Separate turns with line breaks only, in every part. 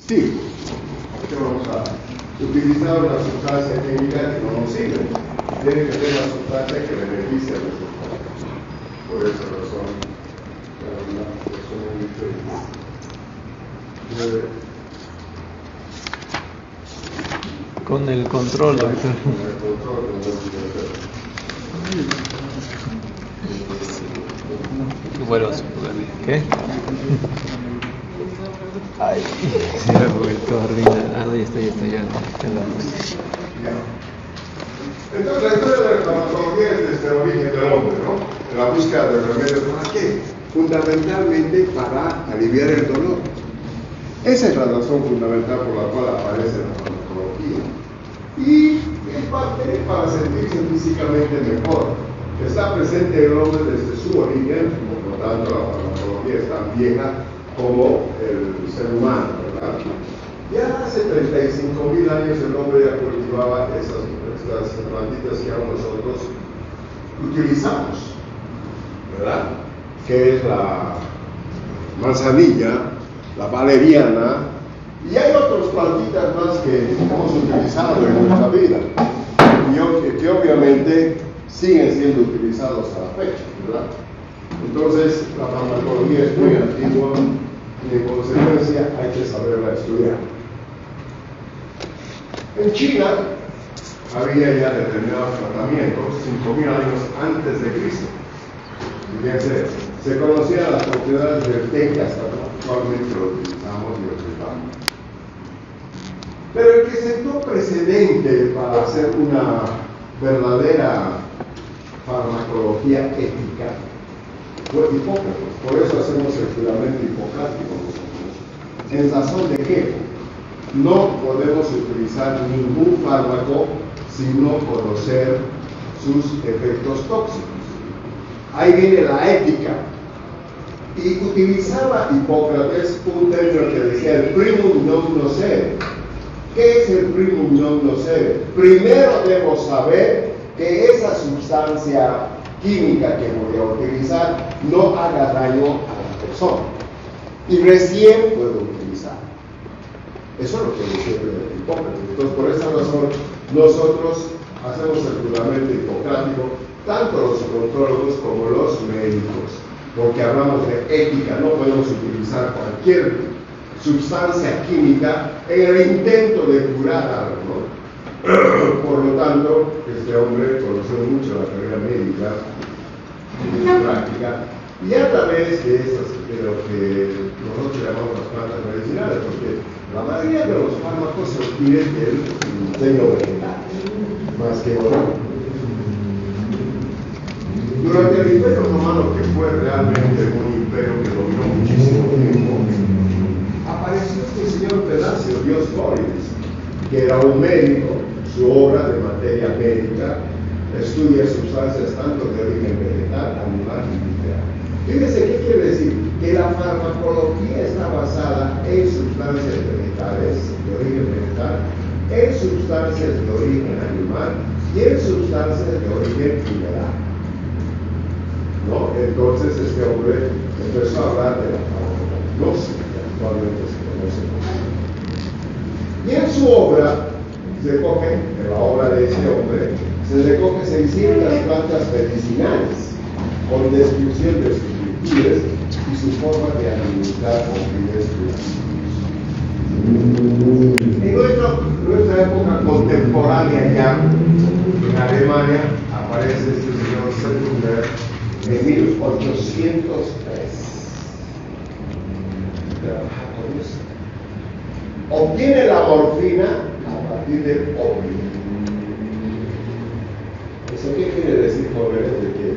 Sí, ¿qué vamos a utilizar una sustancia química que no nos sirve? Tiene que ser una sustancia que beneficie a nuestro cuerpo. Por esa razón, una persona muy feliz debe...
Con el control, doctor.
Con el control de los videojuegos.
Qué bueno, ¿qué? Ay, se ha vuelto arriba. Ah, no, ya está, ya.
Entonces, la historia de la farmacología es desde el origen del hombre, ¿no? En la búsqueda de remedios, ¿para qué? Fundamentalmente para aliviar el dolor. Esa es la razón fundamental por la cual aparece la farmacología. Y en parte para sentirse físicamente mejor. Está presente el hombre desde su origen, por lo tanto la farmacología es tan vieja como el ser humano, ¿verdad? Ya hace 35.000 años el hombre ya cultivaba estas plantitas que ahora nosotros utilizamos, ¿verdad? Que es la manzanilla, la valeriana, y hay otras plantitas más que hemos utilizado en nuestra vida, y que obviamente siguen siendo utilizados a la fecha, ¿verdad? Entonces, la farmacología es muy antigua y en consecuencia hay que saberla estudiar. En China había ya determinados tratamientos 5.000 años antes de Cristo. Fíjense, se conocían las propiedades del té que hasta actualmente lo utilizamos y lo utilizamos. Pero el que sentó precedente para hacer una verdadera farmacología ética fue Hipócrates. Por eso hacemos el juramento hipocrático nosotros. ¿En razón de qué? No podemos utilizar ningún fármaco sin no conocer sus efectos tóxicos. Ahí viene la ética. Y utilizaba Hipócrates un término que decía el primum non nocere. ¿Qué es el primum non nocere? Primero debo saber que esa sustancia química que voy a utilizar no haga daño a la persona. Y recién puedo utilizar. Eso es lo que decía Hipócrates. Entonces, por esa razón, nosotros hacemos el juramento hipocrático, tanto los odontólogos como los médicos, porque hablamos de ética, no podemos utilizar cualquier sustancia química en el intento de curar algo, ¿no? Por lo tanto, este hombre conoció mucho la carrera médica y su práctica, y a través de lo que nosotros llamamos las plantas medicinales, porque la mayoría de los fármacos se obtienen del reino vegetal, más que oro. Durante el Imperio Romano, que fue realmente un imperio que dominó muchísimo tiempo, apareció este señor Venancio Dioscórides, que era un médico. Su obra de materia médica estudia sustancias tanto de origen vegetal, animal y mineral. Fíjense qué quiere decir, que la farmacología está basada en sustancias vegetales, de origen vegetal, en sustancias de origen animal y en sustancias de origen mineral. ¿No? Entonces este hombre empezó a hablar de la farmacología, que actualmente se conoce como. Y en su obra, se recoge, en la obra de este hombre, se recoge 600 plantas medicinales con descripción de sus virtudes y su forma de administrar con fines curativos. En nuestra época contemporánea ya, en Alemania, aparece este señor Settler en 1803. Obtiene la morfina a partir del opio. ¿Eso qué quiere decir, jóvenes? De que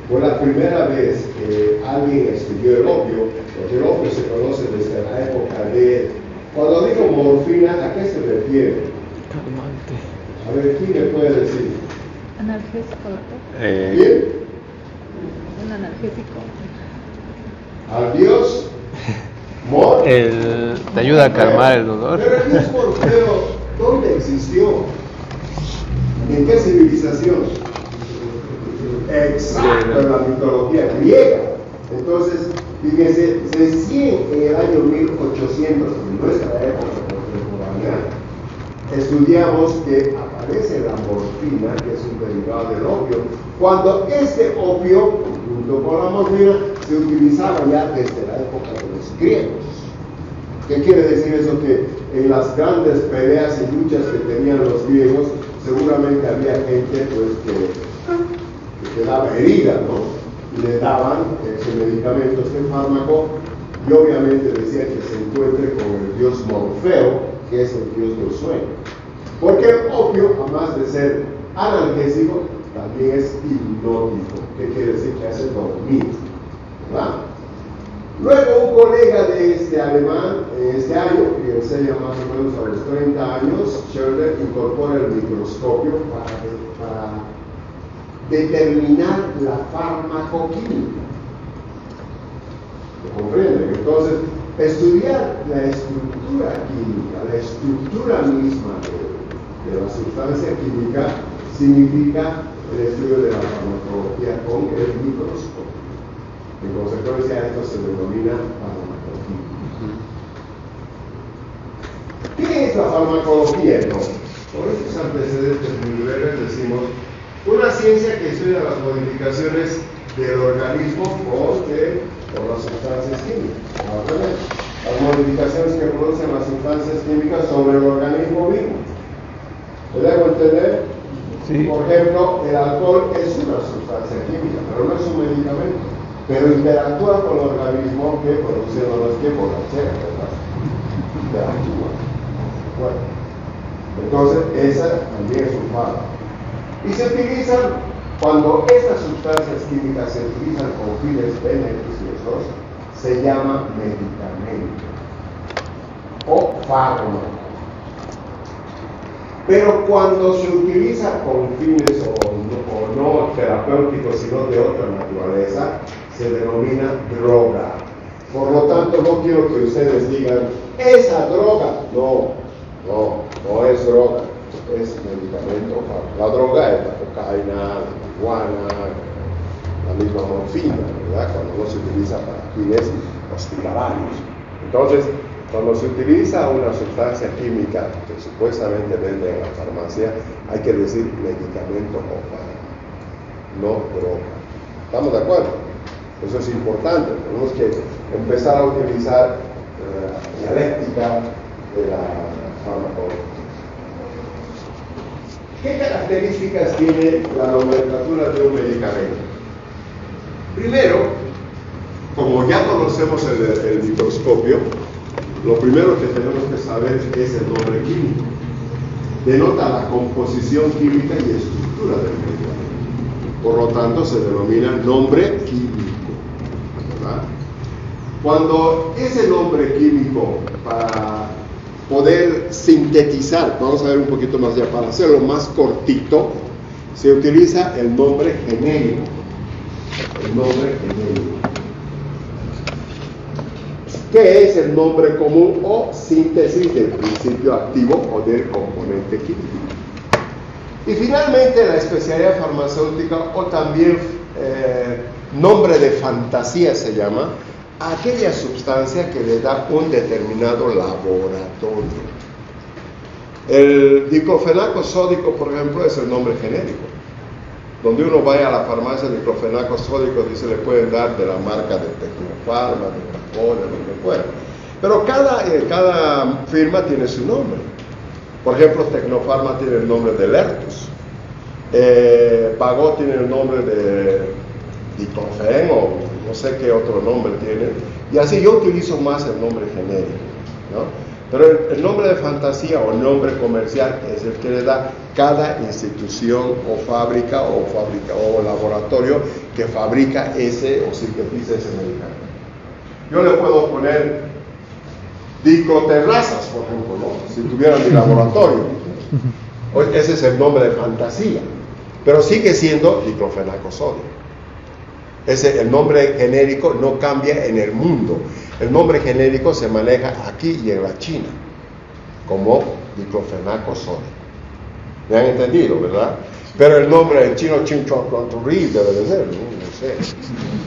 por la primera vez que alguien estudió el opio, porque el opio se conoce desde la época de... Cuando digo morfina, ¿a qué se refiere?
Calmante.
A ver, ¿quién le puede decir?
Analgésico, doctor.
¿Quién?
Un analgésico.
Al Dios Mor.
Te ayuda a calmar el dolor.
Pero el Dios Morfeo, ¿dónde existió? ¿En qué civilización? Exacto, en la mitología griega. Entonces, fíjense, recién en el año 1800, en nuestra época, estudiamos que aparece la morfina, que es un derivado del opio, cuando este opio, junto con la morfina, se utilizaba ya desde la época de los griegos. ¿Qué quiere decir eso? Que en las grandes peleas y luchas que tenían los griegos, seguramente había gente pues, que quedaba herida, ¿no? Y le daban ese medicamento, este fármaco, y obviamente decían que se encuentre con el dios Morfeo, que es el dios del sueño. Porque el opio, además de ser analgésico, también es hipnótico. ¿Qué quiere decir? Que hace dormir, ¿verdad? Luego un colega de este alemán, en este año, que enseña más o menos a los 30 años, Schroeder, incorpora el microscopio para determinar la farmacoquímica. ¿Lo comprenden? Entonces, estudiar la estructura química, la estructura misma de la sustancia química, significa el estudio de la farmacología con el microscopio. En consecuencia, esto se denomina farmacología. ¿Qué es la farmacología entonces? Con estos antecedentes muy breves decimos una ciencia que estudia las modificaciones del organismo por las sustancias químicas. Las modificaciones que producen las sustancias químicas sobre el organismo vivo. ¿Me dejo entender?
Sí.
Por ejemplo, el alcohol es una sustancia química, pero no es un medicamento. Pero interactúa con el organismo que produciéndonos que borrachera, ¿verdad? Interactúa. Bueno, entonces esa también es un fármaco. Y se utilizan, cuando estas sustancias químicas se utilizan con fines beneficiosos, se llama medicamento o fármaco. Pero cuando se utiliza con fines o no terapéuticos, sino de otra naturaleza, se denomina droga. Por lo tanto, no quiero que ustedes digan, esa droga. No es droga, es medicamento. La droga es la cocaína, la marihuana, la misma morfina, ¿verdad? Cuando no se utiliza para fines hospitalarios. Entonces, cuando se utiliza una sustancia química que supuestamente vende en la farmacia, hay que decir medicamento o fármaco, no droga. ¿Estamos de acuerdo? Eso es importante. Tenemos que empezar a utilizar la dialéctica de la farmacología. ¿Qué características tiene la nomenclatura de un medicamento? Primero, como ya conocemos el microscopio, lo primero que tenemos que saber es el nombre químico. Denota la composición química y estructura del medicamento. Por lo tanto, se denomina nombre químico, ¿verdad? Cuando ese nombre químico, para poder sintetizar, vamos a ver un poquito más ya, para hacerlo más cortito, se utiliza el nombre genérico. El nombre genérico. ¿Qué es el nombre común o síntesis del principio activo o del componente químico? Y finalmente la especialidad farmacéutica o también nombre de fantasía se llama a aquella sustancia que le da un determinado laboratorio. El diclofenaco sódico, por ejemplo, es el nombre genérico. Donde uno vaya a la farmacia de diclofenaco sódico, dice, le pueden dar de la marca de Tecnofarma, de Capone, lo que fuera. Pero cada firma tiene su nombre. Por ejemplo, Tecnofarma tiene el nombre de Lertus. Pagó tiene el nombre de Diclofen o no sé qué otro nombre tiene. Y así yo utilizo más el nombre genérico, ¿no? Pero el nombre de fantasía o nombre comercial es el que le da cada institución o fábrica o laboratorio que fabrica ese o sintetiza ese medicamento. Yo le puedo poner dicloterrazas, por ejemplo, ¿no? Si tuviera mi laboratorio. Ese es el nombre de fantasía, pero sigue siendo diclofenaco sódico. El nombre genérico no cambia en el mundo. El nombre genérico se maneja aquí y en la China como diclofenaco sódico. ¿Me han entendido, verdad? Pero el nombre en chino Chinchuantuanturri debe de ser, no sé.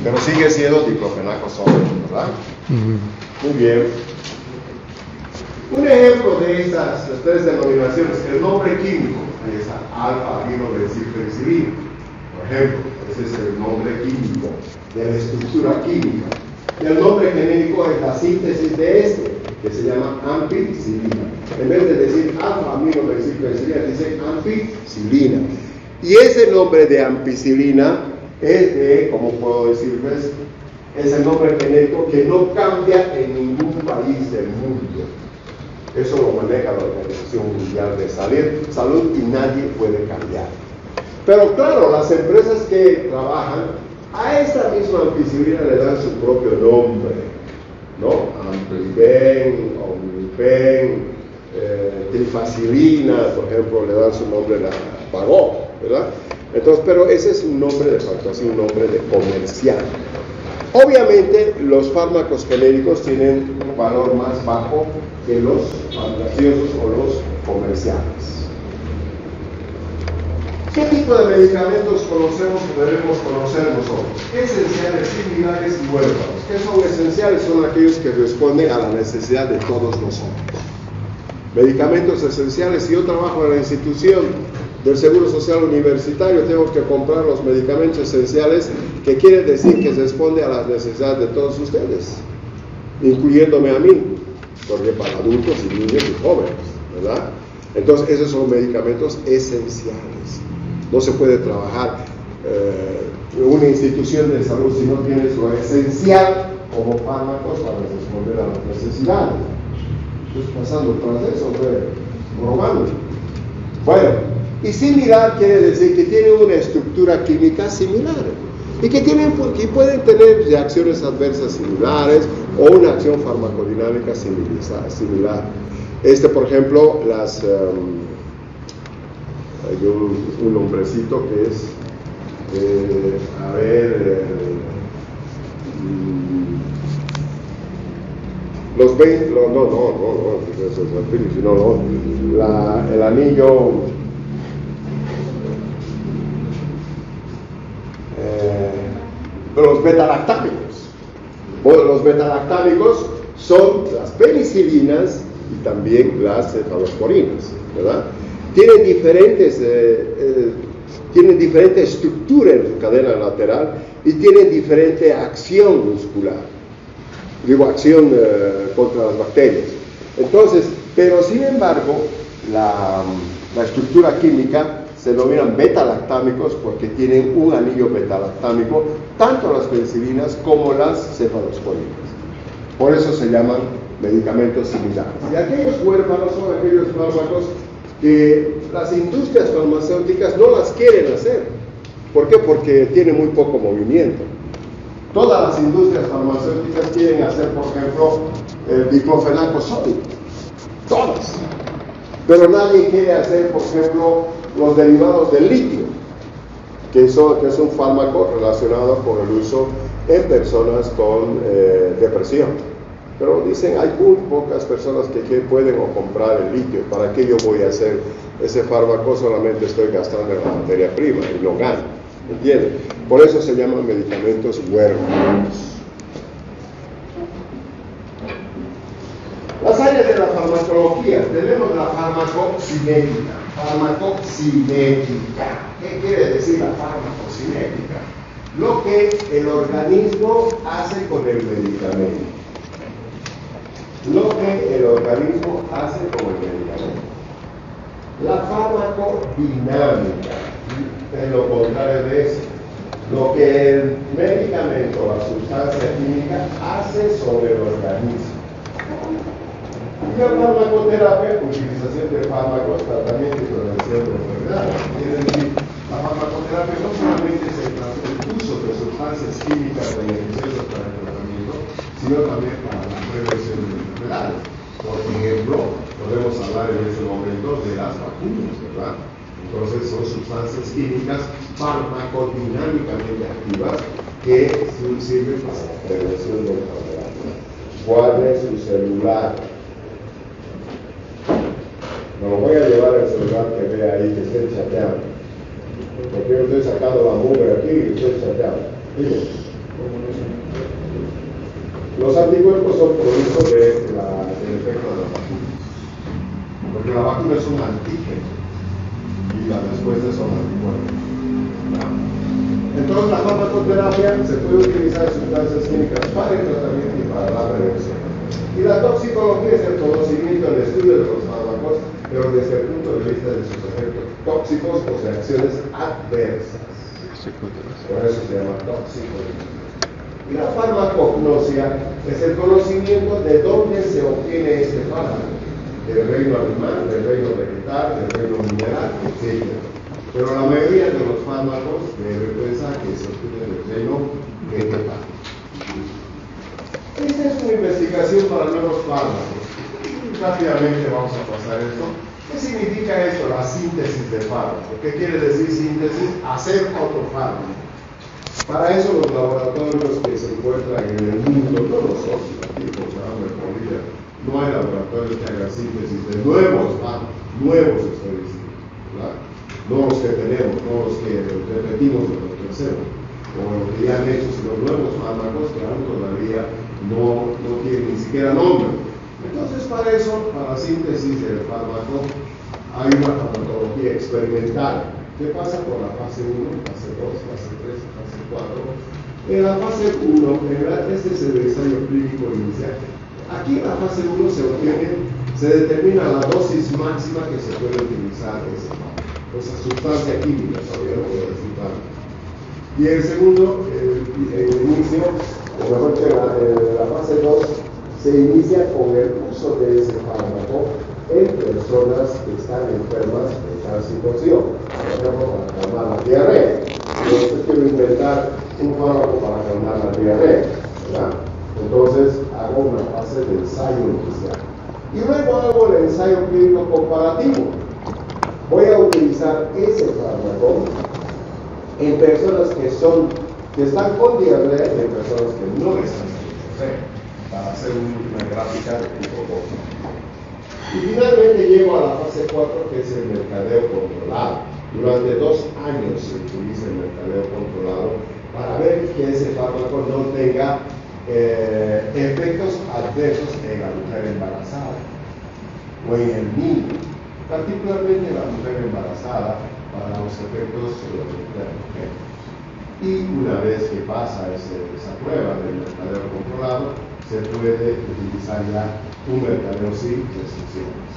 Pero sigue siendo diclofenaco sódico, ¿verdad? Muy bien. Un ejemplo de estas tres denominaciones, el nombre químico, ahí está, alfa-aminobensilpenicilina. Por ejemplo, ese es el nombre químico de la estructura química. Y el nombre genérico es la síntesis de este, que se llama ampicilina. En vez de decir alfa-aminobensilpenicilina, dice ampicilina. Y ese nombre de ampicilina es de, ¿cómo puedo decirles? Es el nombre genérico que no cambia en ningún país del mundo. Eso lo maneja la Organización Mundial de Salud y nadie puede cambiar. Pero claro, las empresas que trabajan a esta misma ampicilina le dan su propio nombre, ¿no? Ampliben, Omnipen, trifacilina, por ejemplo, le dan su nombre a Pagó, ¿verdad? Entonces, pero ese es un nombre de facturación, un nombre de comercial. Obviamente, los fármacos genéricos tienen un valor más bajo que los fantasiosos o los comerciales. ¿Qué tipo de medicamentos conocemos o debemos conocer nosotros? Esenciales, similares y huérfanos. ¿Qué son esenciales? Son aquellos que responden a la necesidad de todos nosotros. Medicamentos esenciales. Si yo trabajo en la institución del Seguro Social Universitario, tengo que comprar los medicamentos esenciales, que quiere decir que responde a las necesidades de todos ustedes, incluyéndome a mí, porque para adultos y niños y jóvenes, ¿verdad? Entonces, esos son medicamentos esenciales. No se puede trabajar en una institución de salud si no tienes lo esencial como fármacos para responder a las necesidades. Estoy pasando tras eso, robando. Bueno, y similar quiere decir que tiene una estructura química similar y que pueden tener reacciones adversas similares o una acción farmacodinámica similar. Por ejemplo, hay un nombrecito que es, el anillo, los betalactámicos. Bueno, los betalactámicos son las penicilinas y también las cefalosporinas, ¿verdad? Tienen diferente estructura en su cadena lateral y tienen diferente acción muscular. Digo, acción contra las bacterias. Entonces, pero sin embargo, la estructura química se denominan betalactámicos porque tienen un anillo betalactámico, tanto las penicilinas como las cefalosporinas. Por eso se llaman medicamentos similares. Y aquellos huérfanos son aquellos fármacos que las industrias farmacéuticas no las quieren hacer. ¿Por qué? Porque tiene muy poco movimiento. Todas las industrias farmacéuticas quieren hacer, por ejemplo, el diclofenaco sódico. Todas. Pero nadie quiere hacer, por ejemplo, los derivados del litio, que es un fármaco relacionado con el uso en personas con depresión. Pero dicen, hay muy pocas personas que pueden comprar el litio. ¿Para qué yo voy a hacer ese fármaco? Solamente estoy gastando en la materia prima y no gano. ¿Entienden? Por eso se llaman medicamentos huérfanos. Las áreas de la farmacología. Tenemos la farmacocinética. Farmacocinética. ¿Qué quiere decir la farmacocinética? Lo que el organismo hace con el medicamento. Lo que el organismo hace con el medicamento. La farmacodinámica es lo contrario de eso. Lo que el medicamento, la sustancia química, hace sobre el organismo. Y la farmacoterapia, utilización de fármacos, tratamiento y prevención de enfermedades. Quiere decir, la farmacoterapia no solamente es el uso de sustancias químicas beneficiosas para el tratamiento, sino también para la prevención de enfermedades. Por ejemplo, podemos hablar en este momento de las vacunas, ¿verdad? Entonces son sustancias químicas farmacodinámicamente activas que sirven para la prevención de enfermedades. Guarde su celular. No lo voy a llevar el celular que vea ahí, que esté chateando. Porque yo estoy sacando la mugre aquí y estoy chateando. Fíjense. Los anticuerpos son producto del efecto de las vacunas. la vacuna es un antígeno y las respuestas son anticuerpos. Entonces la farmacoterapia se puede utilizar en sustancias químicas para el tratamiento y para la prevención. Y la toxicología es el conocimiento, el estudio de los fármacos, pero desde el punto de vista de sus efectos tóxicos o de acciones adversas. Por eso se llama toxicología. Y la farmacognosia es el conocimiento de dónde se obtiene este fármaco, del reino animal, del reino vegetal, del reino mineral, etc. Pero la mayoría de los fármacos debe pensar que se obtienen del reino vegetal. Esta es una investigación para nuevos fármacos. Rápidamente vamos a pasar esto. ¿Qué significa esto, la síntesis de fármaco? ¿Qué quiere decir síntesis? Hacer otro fármaco. Para eso los laboratorios que se encuentran en el mundo, no nosotros, aquí por Bolivia, no hay laboratorios que hagan síntesis de nuevos fármacos, nuevos estoy diciendo, ¿verdad? No los que tenemos, no los que repetimos de los que hacemos, como los que ya han hecho, sino nuevos fármacos que aún todavía no tienen ni siquiera nombre. Entonces, para eso, para la síntesis del fármaco, hay una farmacología experimental que pasa por la fase 1, fase 2, fase 3, fase 4. En la fase 1, en realidad, este es el ensayo clínico inicial. Aquí en la fase 1 se determina la dosis máxima que se puede utilizar esa sustancia química, todavía no voy a decir tanto. Y el segundo, el inicio, o mejor que la fase 2, se inicia con el uso de ese fármaco en personas que están enfermas de tal situación, por ejemplo, para calmar la diarrea. Yo quiero inventar un fármaco para calmar la diarrea, ¿verdad? Entonces hago una fase de ensayo inicial. Y luego hago el ensayo clínico comparativo. Voy a utilizar ese fármaco en personas que están con diarrea y en personas que no están con diarrea, para hacer una gráfica de tipo 2. Y finalmente llego a la fase 4, que es el mercadeo controlado. Durante 2 años se utiliza el mercadeo controlado para ver que ese fármaco no tenga efectos adversos en la mujer embarazada o en el niño, particularmente en la mujer embarazada, para los efectos termogénicos. Y una vez que pasa esa prueba del mercadeo controlado, se puede utilizar ya un mercadeo sin restricciones.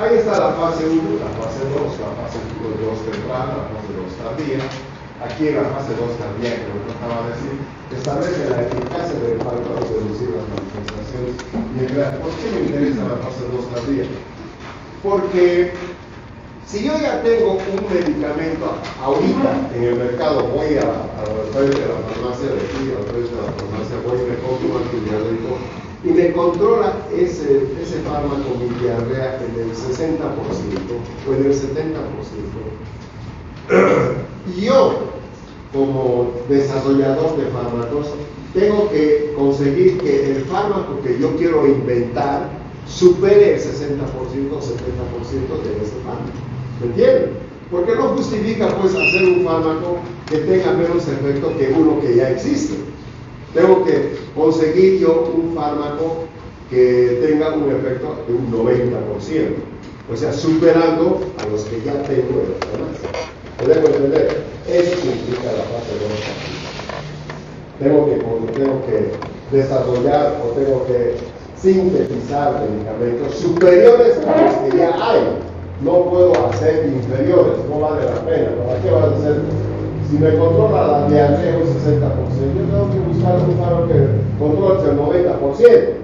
Ahí está la fase 1, la fase 2, la fase 2 temprana, la fase 2 tardía. Aquí en la fase 2 tardía, que lo que acaba de decir, establece la eficacia del fármaco de reducir las manifestaciones. ¿Por qué me interesa la fase 2 tardía? Porque si yo ya tengo un medicamento ahorita en el mercado, voy a la frente de la farmacia de aquí, a la frente de la farmacia, voy y me compro un antidiarreico y me controla ese fármaco, mi diarrea, en el 60% o en el 70%. Y yo, como desarrollador de fármacos, tengo que conseguir que el fármaco que yo quiero inventar supere el 60% o 70% de ese fármaco. ¿Me entienden? Porque no justifica pues hacer un fármaco que tenga menos efecto que uno que ya existe. Tengo que conseguir yo un fármaco que tenga un efecto de un 90%, o sea, superando a los que ya tengo en la farmacia. ¿Podemos entender? Eso significa la fase 2. Tengo que desarrollar o tengo que sintetizar medicamentos superiores a los que ya hay. No puedo hacer inferiores, no vale la pena. ¿Para qué vas a hacer? Si me controla la diarrea un 60%, yo tengo que buscar un fármaco que controle el 90%.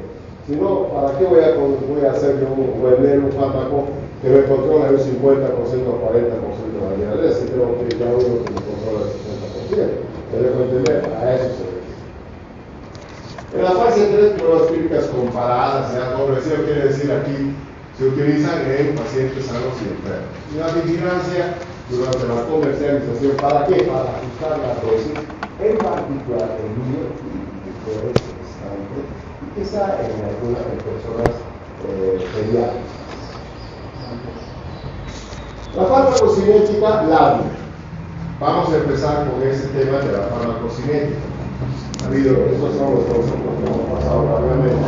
Si no, ¿para qué voy a hacer yo vender un fármaco que me controla el 50% o 40% de la diarrea? Si tengo que ir a uno que me controla el 60%. Debo entender, a eso se refiere. En la fase 3, pruebas clínicas comparadas, progresivo quiere decir aquí, se utilizan en pacientes sanos y enfermos. Y la vigilancia durante la comercialización, ¿para qué? Para ajustar la dosis, en particular en niños y gestantes, y quizá en algunas personas pediátricas. La farmacocinética labio. Vamos a empezar con ese tema de la farmacocinética. Esos son los conceptos que hemos pasado rápidamente.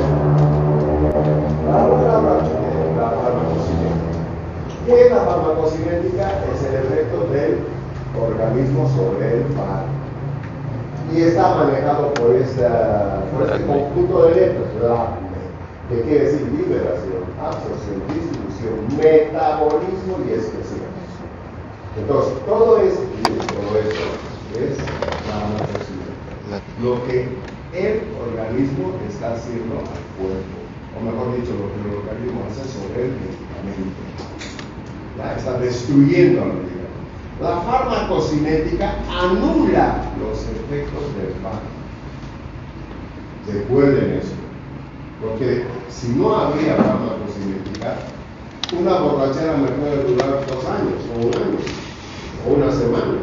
¿Qué es la farmacocinética? Es el efecto del organismo sobre el fármaco. Y está manejado por este conjunto de letras, LAPME, que quiere decir liberación, absorción, distribución, metabolismo y excreción. Entonces, todo eso es farmacocinética. Lo que el organismo está haciendo al cuerpo, o mejor dicho, lo que el organismo hace sobre el medicamento. ¿Ya? Está destruyendo al medicamento. La farmacocinética anula los efectos del fármaco. Recuerden eso, porque si no habría farmacocinética, una borrachera me puede durar 2 años, o 1 año, o 1 semana.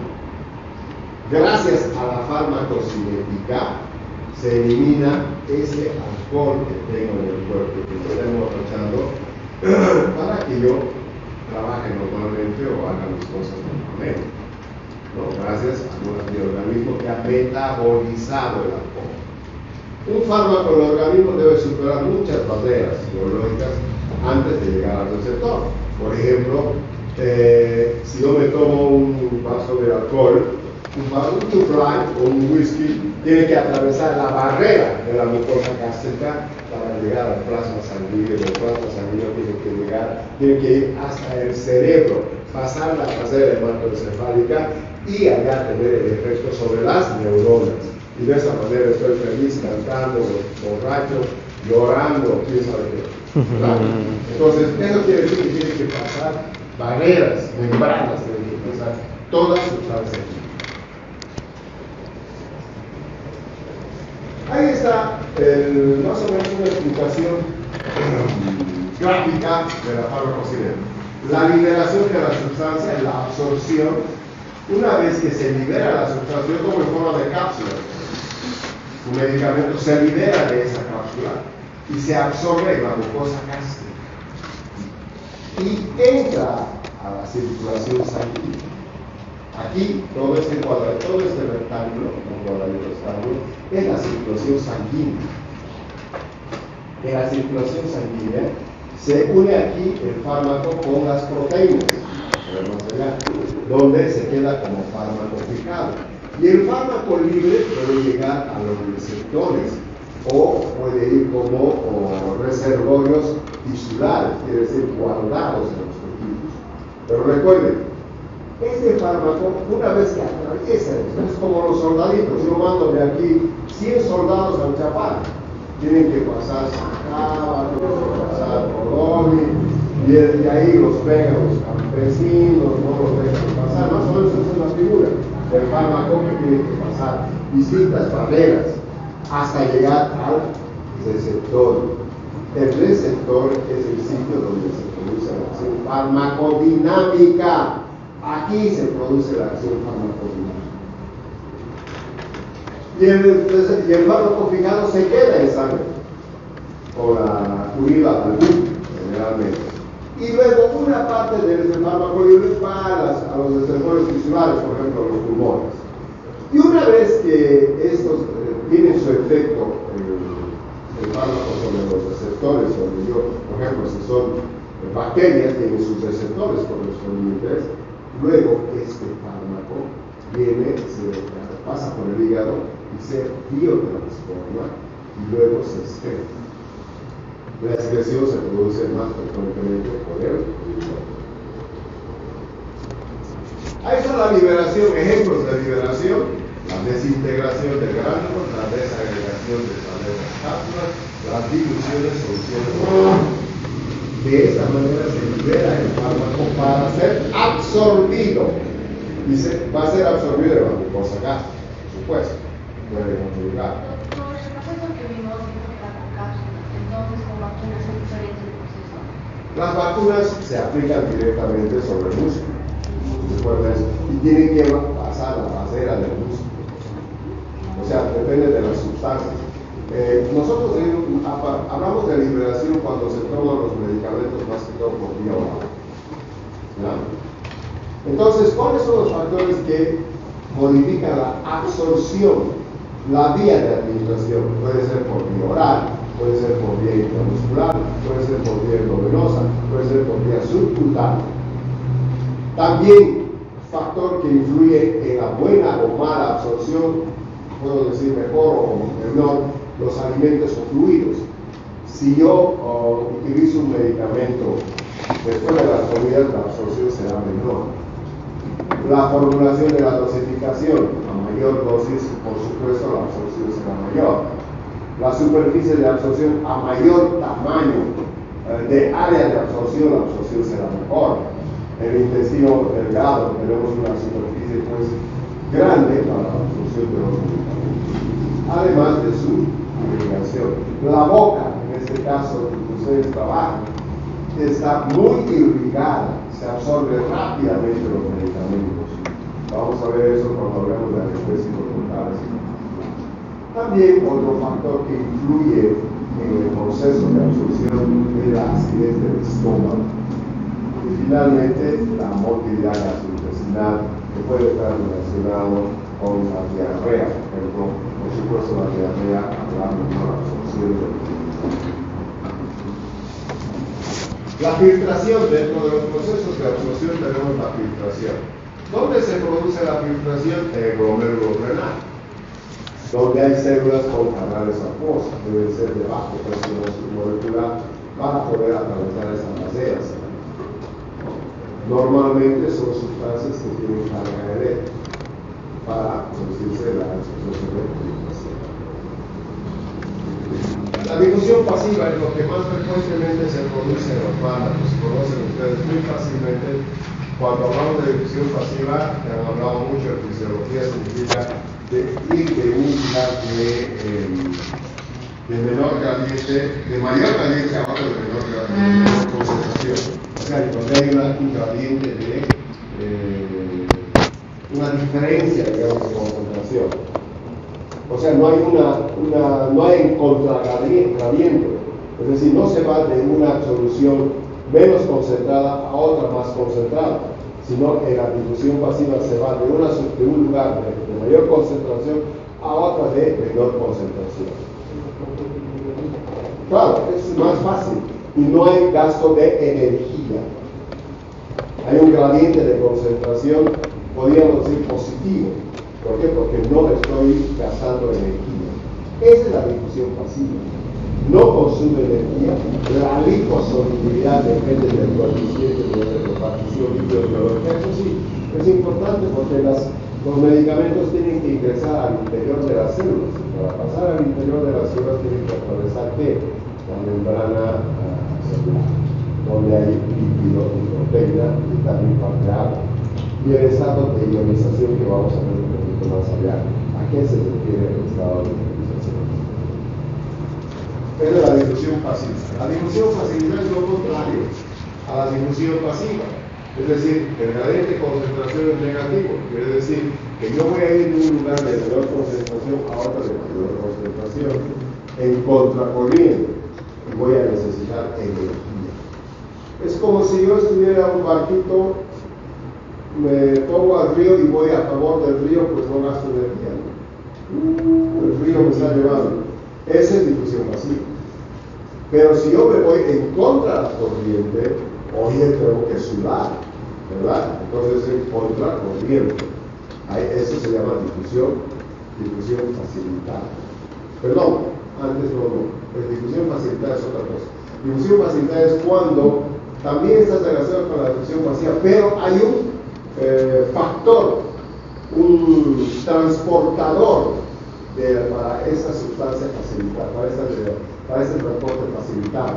Gracias a la farmacocinética se elimina ese alcohol que tengo en el cuerpo, que estoy emborrachando, para que yo trabaje normalmente o haga mis cosas normalmente, ¿no? Gracias a mi organismo que ha metabolizado el alcohol. Un fármaco en el organismo debe superar muchas barreras biológicas antes de llegar al receptor. Por ejemplo, si yo me tomo un vaso de alcohol, un tuflán o un whisky, tiene que atravesar la barrera de la mucosa gástrica para llegar al plasma sanguíneo. El plasma sanguíneo tiene que ir hasta el cerebro, pasar la barrera hematoencefálica y allá tener el efecto sobre las neuronas. Y de esa manera estoy feliz, cantando, borracho, llorando, quién sabe qué. ¿Verdad? Entonces, eso quiere decir que tiene que pasar barreras, membranas, tiene que pasar todas sustancias. Ahí está más o menos una explicación gráfica de la farmacocinética. La liberación de la sustancia, la absorción, una vez que se libera la sustancia, como en forma de cápsula, un medicamento se libera de esa cápsula y se absorbe en la mucosa gástrica y entra a la circulación sanguínea. Aquí, todo este rectángulo, un cuadradito rectángulo, es la circulación sanguínea. En la circulación sanguínea se une aquí el fármaco con las proteínas, donde se queda como fármaco fijado. Y el fármaco libre puede llegar a los receptores o puede ir como reservorios tisulares, quiere decir guardados en los tejidos. Pero recuerden, este fármaco, una vez que atraviesa, es como los soldaditos. Yo mando de aquí 100 soldados al Chapán, tienen que pasar Sacaba, tienen que pasar Colombia, y de ahí los pegan los campesinos, no los dejan pasar. Más o menos esa es la figura del fármaco que tiene que pasar distintas barreras hasta llegar al receptor. El receptor es el sitio donde se produce la acción farmacodinámica. Aquí se produce la acción farmacodinámica. Y el fármaco fijado se queda en sangre, con la unidad al generalmente. Y luego una parte de ese fármaco libre va a los receptores tisulares, por ejemplo, los pulmones. Y una vez que estos tienen su efecto, el fármaco sobre los receptores, por ejemplo, si son bacterias, tienen sus receptores correspondientes. Luego este fármaco pasa por el hígado y se biotransforma y luego se excreta. La excreción se produce más frecuentemente por el hígado. Ahí está la liberación, ejemplos de liberación: la desintegración de gránulos, la desagregación de saleras cápsulas, las diluciones, soluciones. De esta manera se libera el fármaco para ser absorbido. Y va a ser absorbido de la mucosa gástrica, por supuesto. Puede conjugar.
Por el proceso que vimos en la cápsula, entonces con vacunas es diferente el proceso.
Las vacunas se aplican directamente sobre el músculo. ¿Recuerdas? Y tienen que pasar la barrera del músculo. O sea, depende de las sustancias. Nosotros hablamos de liberación cuando se toman los medicamentos más que todo por vía oral. Entonces, ¿cuáles son los factores que modifican la absorción, la vía de administración? Puede ser por vía oral, puede ser por vía intramuscular, puede ser por vía endovenosa, puede ser por vía subcutánea. También, factor que influye en la buena o mala absorción, puedo decir mejor o menor, los alimentos o fluidos. Si yo utilizo un medicamento después de las comidas, la absorción será menor. La formulación de la dosificación, a mayor dosis, por supuesto, la absorción será mayor. La superficie de absorción, a mayor tamaño de área de absorción, la absorción será mejor. En el intestino delgado tenemos una superficie pues grande para la absorción de los medicamentos, además de su irrigación. La boca, en este caso, que ustedes trabajan, está muy irrigada, se absorbe rápidamente los medicamentos. Vamos a ver eso cuando hablemos de anestésico total. También otro factor que influye en el proceso de absorción es la acidez del estómago. Y finalmente, la motilidad gastrointestinal, que puede estar relacionado con la diarrea, por ejemplo. Por supuesto, la diarrea habrá menor absorción del medicamento. La filtración, dentro de los procesos de absorción tenemos la filtración. ¿Dónde se produce la filtración? En el glomérulo renal, donde hay células con canales acuosos, deben ser de bajo presión molecular para poder atravesar esas baseas. Normalmente son sustancias que tienen carga eléctrica para producirse la absorción de filtración. La difusión pasiva es lo que más frecuentemente se produce en los fármacos. Conocen ustedes muy fácilmente. Cuando hablamos de difusión pasiva, que han hablado mucho de fisiología, significa ir de un lugar de menor gradiente, de mayor gradiente a otro de menor gradiente, de menor concentración. O sea, donde hay un gradiente de una diferencia, digamos, de concentración. O sea, no hay contragradiente, es decir, no se va de una solución menos concentrada a otra más concentrada, sino en la difusión pasiva se va de un lugar de mayor concentración a otra de menor concentración. Claro, es más fácil y no hay gasto de energía. Hay un gradiente de concentración, podríamos decir positivo. ¿Por qué? Porque no estoy gastando energía. Esa es la difusión pasiva. No consume energía. La liposolubilidad depende del coeficiente de repartición líquido-biológica. Eso sí, es importante porque los medicamentos tienen que ingresar al interior de las células. Para pasar al interior de las células tienen que atravesar ¿qué? La membrana celular, donde hay líquido y proteína y también parte de agua. Y el estado de ionización que vamos a ver un poquito más allá. ¿A qué se refiere el estado de ionización? Es la difusión pasiva. La difusión pasiva es lo contrario a la difusión pasiva. Es decir, el gradiente de concentración es negativo. Quiere decir que yo voy a ir de un lugar de menor concentración a otro de mayor concentración en contracorriente y voy a necesitar energía. Es como si yo estuviera en un barquito, me pongo al río y voy a favor del río, pues no gasto energía. El río me está llevando. Esa es difusión pasiva. Pero si yo me voy en contra de la corriente, oye, tengo que sudar, ¿verdad? Entonces en contra corriente. Eso se llama difusión facilitada. Perdón, antes no. Difusión facilitada es otra cosa. Difusión facilitada es cuando también estás relacionado con la difusión pasiva, pero hay un factor, un transportador para esa sustancia facilitada, para ese transporte facilitado.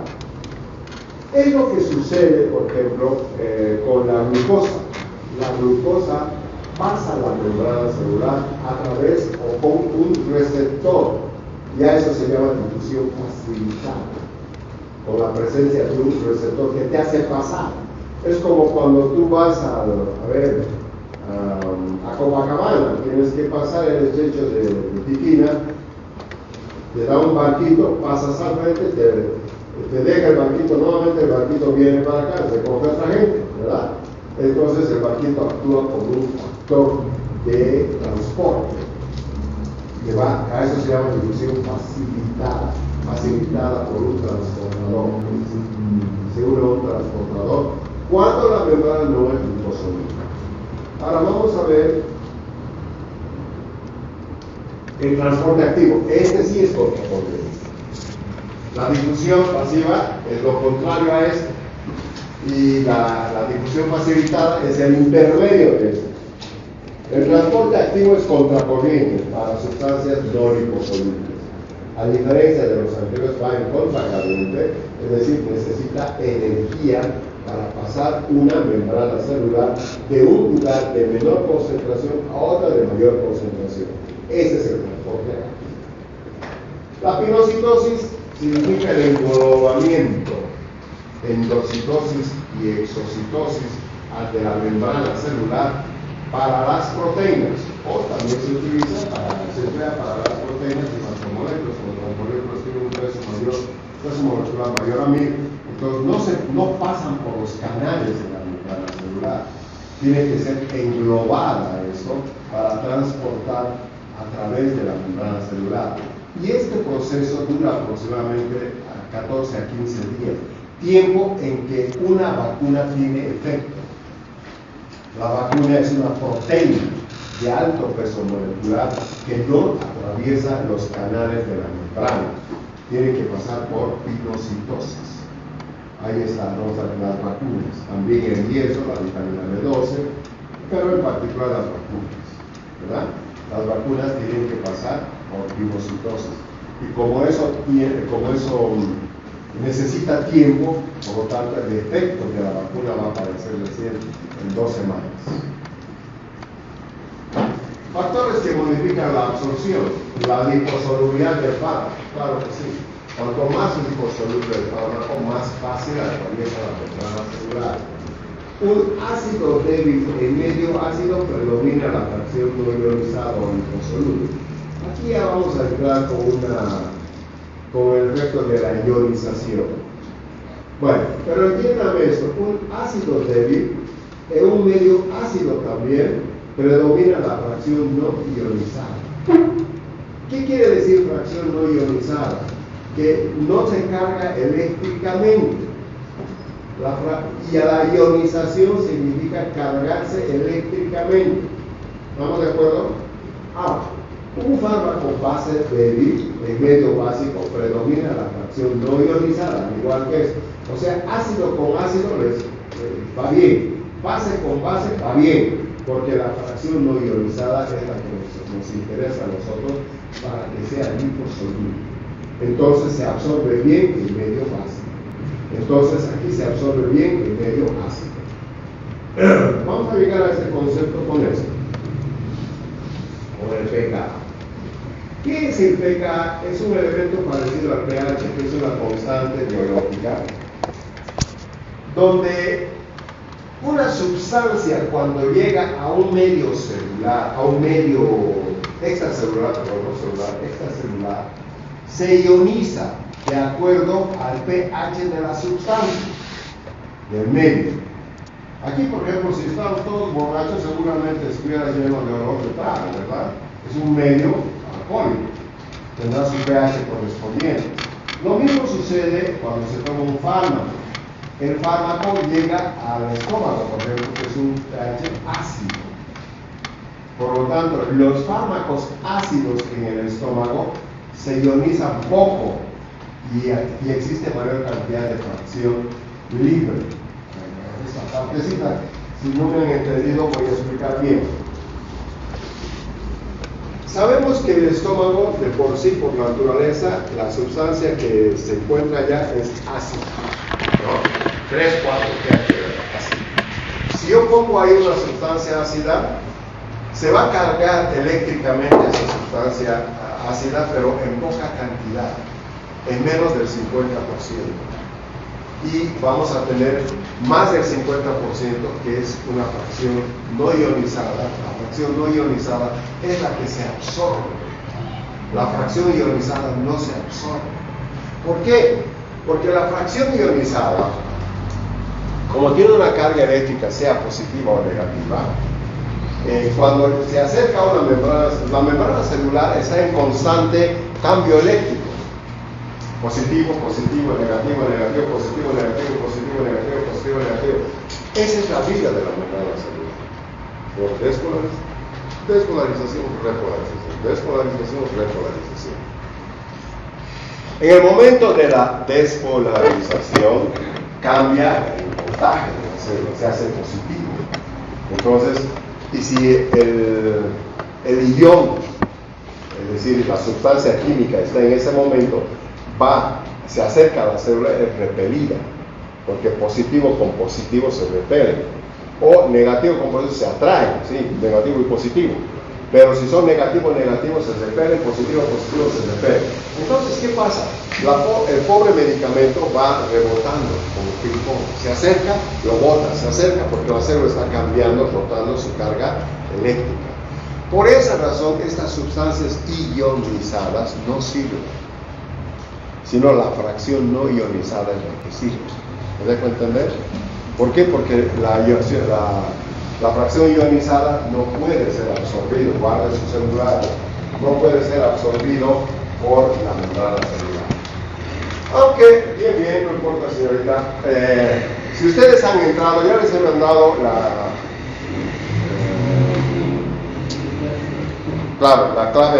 Es lo que sucede, por ejemplo, con la glucosa. La glucosa pasa la membrana celular a través o con un receptor, y a eso se llama difusión facilitada, con la presencia de un receptor que te hace pasar. Es como cuando tú vas a Copacabana, tienes que pasar el estrecho de Tiquina, te da un barquito, pasas al frente, te deja el barquito, nuevamente el barquito viene para acá, se coge a otra gente, ¿verdad? Entonces el barquito actúa como un factor de transporte, a eso se llama difusión facilitada por un transportador. Se une a un transportador cuando la membrana no es liposoluble. Ahora vamos a ver el transporte activo. Este sí es contracorriente. La difusión pasiva es lo contrario a esto. Y la difusión facilitada es el intermedio de esto. El transporte activo es contracorriente para sustancias no liposolubles. A diferencia de los anteriores, va en contracorriente, es decir, necesita energía para pasar una membrana celular de un lugar de menor concentración a otra de mayor concentración. Ese es el transporte activo. La pinocitosis significa el englobamiento, endocitosis y exocitosis de la membrana celular para las proteínas, o también se emplea para las proteínas y macromoléculas. Cuando las moléculas tienen un peso molecular mayor a 1000, entonces no pasan por los canales de la membrana celular. Tiene que ser englobada esto para transportar a través de la membrana celular. Y este proceso dura aproximadamente 14 a 15 días, tiempo en que una vacuna tiene efecto. La vacuna es una proteína de alto peso molecular que no atraviesa los canales de la membrana. Tiene que pasar por pinocitosis. Ahí están las vacunas. También el hierro, la vitamina B12, pero en particular las vacunas, ¿verdad? Las vacunas tienen que pasar por pinocitosis. Y como eso necesita tiempo, por lo tanto el efecto de la vacuna va a aparecer recién en 2 semanas. Factores que modifican la absorción, la liposolubilidad del fármaco, claro que sí. Cuanto más liposoluble el fármaco, más fácil atraviesa la membrana celular. Un ácido débil en medio ácido predomina la fracción no ionizada o liposoluble. Aquí ya vamos a entrar con el efecto de la ionización. Bueno, pero entiéndame esto, un ácido débil en un medio ácido también predomina la fracción no ionizada. ¿Qué quiere decir fracción no ionizada? Que no se carga eléctricamente. Y a la ionización significa cargarse eléctricamente. ¿Estamos de acuerdo? Ahora, un fármaco base débil en medio básico predomina la fracción no ionizada, igual que esto. O sea, ácido con ácido va bien, base con base va bien, porque la fracción no ionizada es la que nos interesa a nosotros para que sea liposoluble. Entonces se absorbe bien en medio básico. Entonces aquí se absorbe bien en medio ácido. Vamos a llegar a este concepto con esto, con el pH. ¿Qué es el pH? Es un elemento parecido al pH, que es una constante biológica, donde una sustancia cuando llega a un medio celular, a un medio extracelular, se ioniza de acuerdo al pH de la sustancia, del medio. Aquí, por ejemplo, si estamos todos borrachos, seguramente estuviera lleno de olor de trago, ¿verdad? Es un medio alcohólico, tendrá su pH correspondiente. Lo mismo sucede cuando se toma un fármaco. El fármaco llega al estómago, por ejemplo, que es un pH ácido. Por lo tanto, los fármacos ácidos en el estómago se ionizan poco y existe mayor cantidad de fracción libre. Esta partecita, si no me han entendido, voy a explicar bien. Sabemos que el estómago, de por sí, por naturaleza, la sustancia que se encuentra allá es ácida, ¿no? 3, 4 pH ácido. Si yo pongo ahí una sustancia ácida, se va a cargar eléctricamente esa sustancia ácida, pero en poca cantidad, en menos del 50%. Y vamos a tener más del 50%, que es una fracción no ionizada. La fracción no ionizada es la que se absorbe. La fracción ionizada no se absorbe. ¿Por qué? Porque la fracción ionizada, como tiene una carga eléctrica, sea positiva o negativa, cuando se acerca a una membrana, la membrana celular está en constante cambio eléctrico. Positivo, positivo, negativo, negativo, positivo, negativo, positivo, negativo, positivo, negativo. Esa es la vida de la membrana celular. Por despolarización, repolarización, despolarización, repolarización. En el momento de la despolarización, cambia el voltaje de la célula, se hace positivo. Entonces, y si el ion, es decir, la sustancia química está en ese momento, se acerca a la célula, es repelida, porque positivo con positivo se repelen, o negativo con positivo se atraen, ¿sí? Negativo y positivo. Pero si son negativos se repelen, positivo se repelen. Entonces, ¿qué pasa? El pobre medicamento va rebotando como ping-pong. Se acerca, lo bota, se acerca porque la célula está cambiando, rotando su carga eléctrica. Por esa razón, estas sustancias ionizadas no sirven, sino la fracción no ionizada es la que sirve. ¿Me dejo entender? ¿Por qué? Porque la fracción ionizada no puede ser absorbido, guarda su celular, no puede ser absorbido por la membrana celular. Aunque, bien, no importa, señorita, si ustedes han entrado, ya les he mandado la clave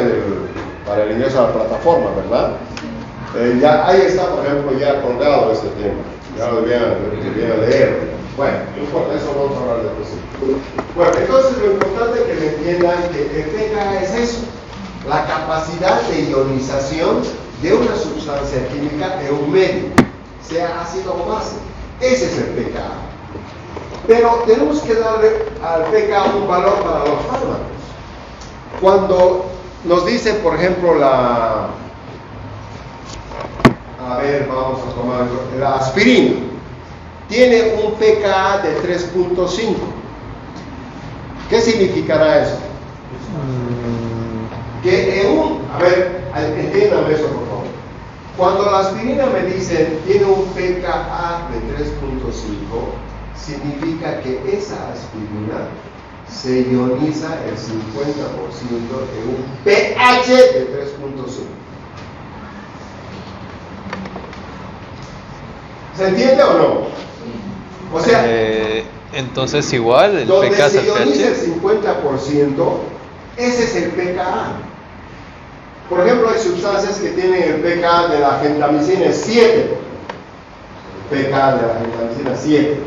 para el ingreso a la plataforma, ¿verdad? Ya ahí está, por ejemplo, ya colgado este tema, ya lo debían leer. Bueno, no importa, eso vamos a hablar después. Bueno, entonces lo importante es que me entiendan que el pKa es eso, la capacidad de ionización de una sustancia química en un medio, sea ácido o base. Ese es el pKa. Pero tenemos que darle al pKa un valor para los fármacos. Cuando nos dice, por ejemplo, vamos a tomar la aspirina. Tiene un pKa de 3.5. ¿Qué significará eso? Que entiéndame eso por favor. Cuando la aspirina me dice tiene un pKa de 3.5, significa que esa aspirina se ioniza el 50% en un pH de 3.5. ¿Se entiende o no? O sea,
entonces igual el
donde
pKa es
se
el
ioniza
pH.
el 50%, ese es el pKa. Por ejemplo, hay sustancias que tienen el pKa de la gentamicina es 7. El pKa de la gentamicina es 7.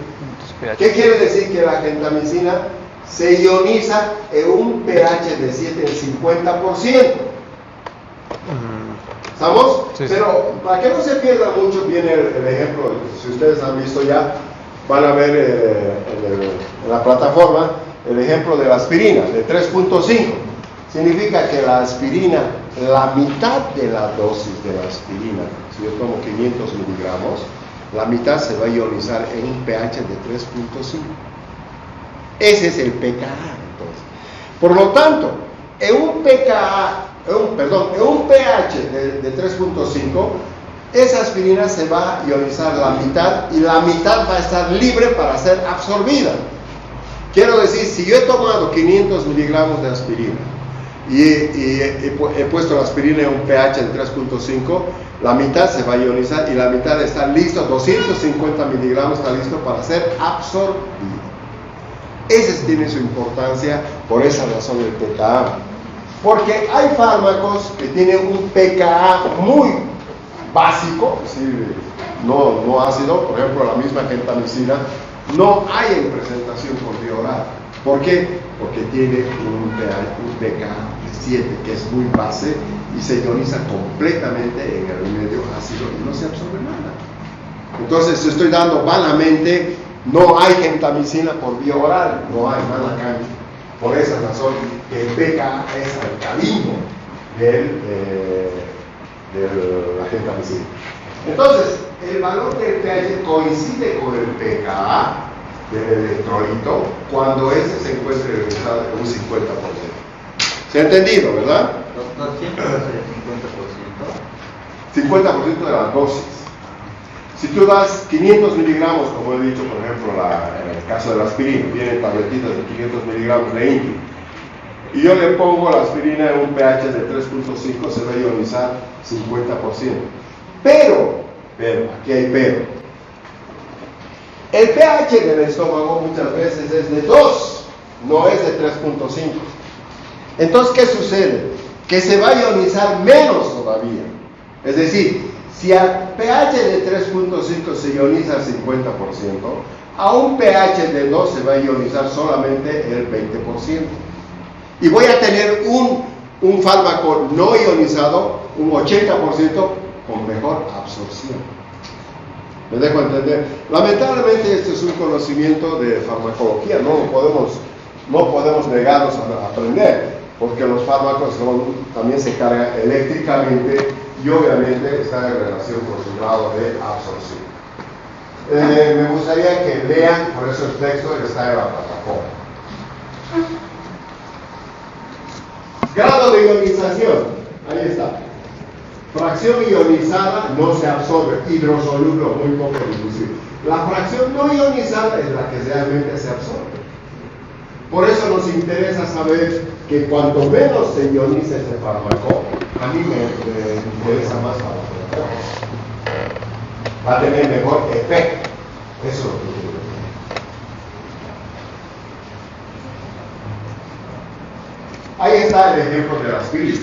¿Qué quiere decir? Que la gentamicina se ioniza en un pH de 7 en 50%. ¿Estamos?
Sí.
Pero para que no se pierda mucho, viene el ejemplo, si ustedes han visto ya, van a ver en la plataforma el ejemplo de la aspirina, de 3.5. Significa que la aspirina, la mitad de la dosis de la aspirina, si yo tomo 500 miligramos, la mitad se va a ionizar en un pH de 3.5. Ese es el pKa, entonces. Por lo tanto, en un pH de 3.5, esa aspirina se va a ionizar la mitad y la mitad va a estar libre para ser absorbida. Quiero decir, si yo he tomado 500 miligramos de aspirina y he puesto la aspirina en un pH de 3.5, la mitad se va a ionizar y la mitad está listo, 250 miligramos está listo para ser absorbido. Ese tiene su importancia, por esa razón el pKa. Porque hay fármacos que tienen un pKa muy básico, es decir, no ácido, por ejemplo la misma gentamicina, no hay en presentación por vía oral. ¿Por qué? Porque tiene un pKa de 7, que es muy base y se ioniza completamente en el medio ácido y no se absorbe nada. Entonces, si estoy dando vanamente, no hay gentamicina por vía oral, no hay nada cambio. Por esa razón, el pKa es alcalino de la gentamicina. Entonces, el valor del pH coincide con el pKa del electrolito cuando ese se encuentra ionizado en un 50%. ¿Se ha entendido, verdad?
Doctor, ¿siempre va a ser el 50%?
50% de la dosis. Si tú das 500 miligramos, como he dicho, por ejemplo, en el caso de la aspirina, vienen tabletitas de 500 miligramos de Indio, y yo le pongo la aspirina en un pH de 3.5, se va a ionizar 50%. Pero, aquí hay pero. El pH del estómago muchas veces es de 2, no es de 3.5. Entonces, ¿qué sucede? Que se va a ionizar menos todavía. Es decir, si al pH de 3.5 se ioniza el 50%, a un pH de 2 se va a ionizar solamente el 20%. Y voy a tener un fármaco no ionizado, un 80% con mejor absorción. ¿Me dejo entender? Lamentablemente este es un conocimiento de farmacología, no podemos negarnos a aprender, porque los fármacos también se cargan eléctricamente y obviamente están en relación con su grado de absorción. Me gustaría que lean, por eso el texto está en la plataforma. Grado de ionización, ahí está. Fracción ionizada no se absorbe, hidrosoluble, muy poco difusivo. La fracción no ionizada es la que realmente se absorbe. Por eso nos interesa saber que cuanto menos se ioniza ese fármaco, a mí me interesa más para la terapia. Va a tener mejor efecto. Eso es lo que quiero decir. Ahí está el ejemplo de la aspirina.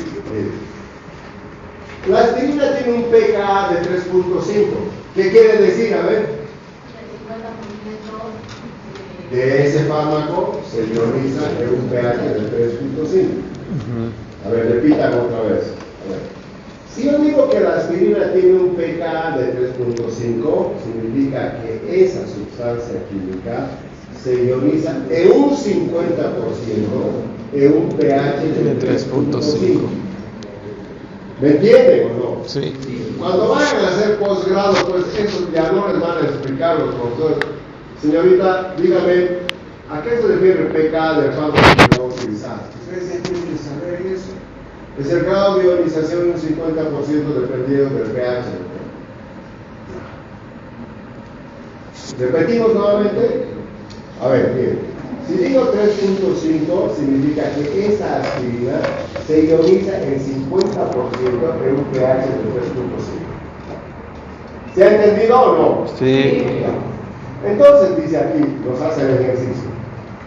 La aspirina tiene un pKa de 3.5. ¿Qué quiere decir? A ver. De ese fármaco se ioniza en un pH de 3.5. A ver, repitan otra vez. A ver. Si yo digo que la aspirina tiene un pKa de 3.5, significa que esa sustancia química se ioniza en un 50% en un pH de 3.5. ¿Me entienden o no?
Sí.
Cuando vayan a hacer posgrado, pues eso ya no les van a explicar los profesores. Señorita, dígame, ¿a qué se refiere el pKa del fármaco que va a utilizar? Ustedes ya tienen que saber eso. Es el grado de ionización en un 50% dependiendo del pH. Repetimos nuevamente. A ver, bien. Si digo 3.5, significa que esa aspirina se ioniza en 50% en un pH de 3.5. ¿Se ha entendido o no?
Sí.
Entonces dice aquí, nos hace el ejercicio.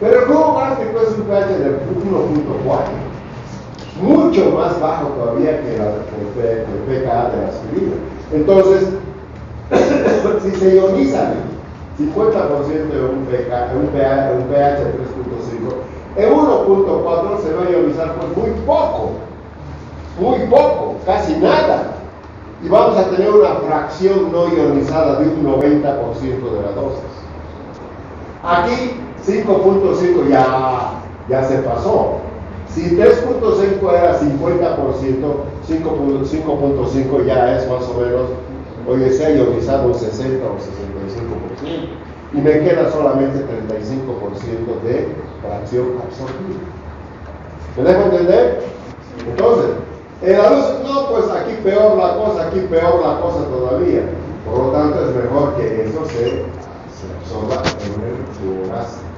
Pero el jugo gástrico es un pH de 1.4. Mucho más bajo todavía que el pKa de la aspirina. Entonces, si se ioniza 50% de un pH de 3.5, en 1.4 se va a ionizar pues muy poco, casi nada. Y vamos a tener una fracción no ionizada de un 90% de la dosis. Aquí 5.5 ya se pasó. Si 3.5 era 50%, 5.5 ya es más o menos, oye, se ha ionizado un 60 o 65%. Y me queda solamente 35% de fracción absorbida. ¿Me dejo entender? Entonces, en la luz, no, pues aquí peor la cosa todavía. Por lo tanto, es mejor que eso se absorba en el tubo gástrico.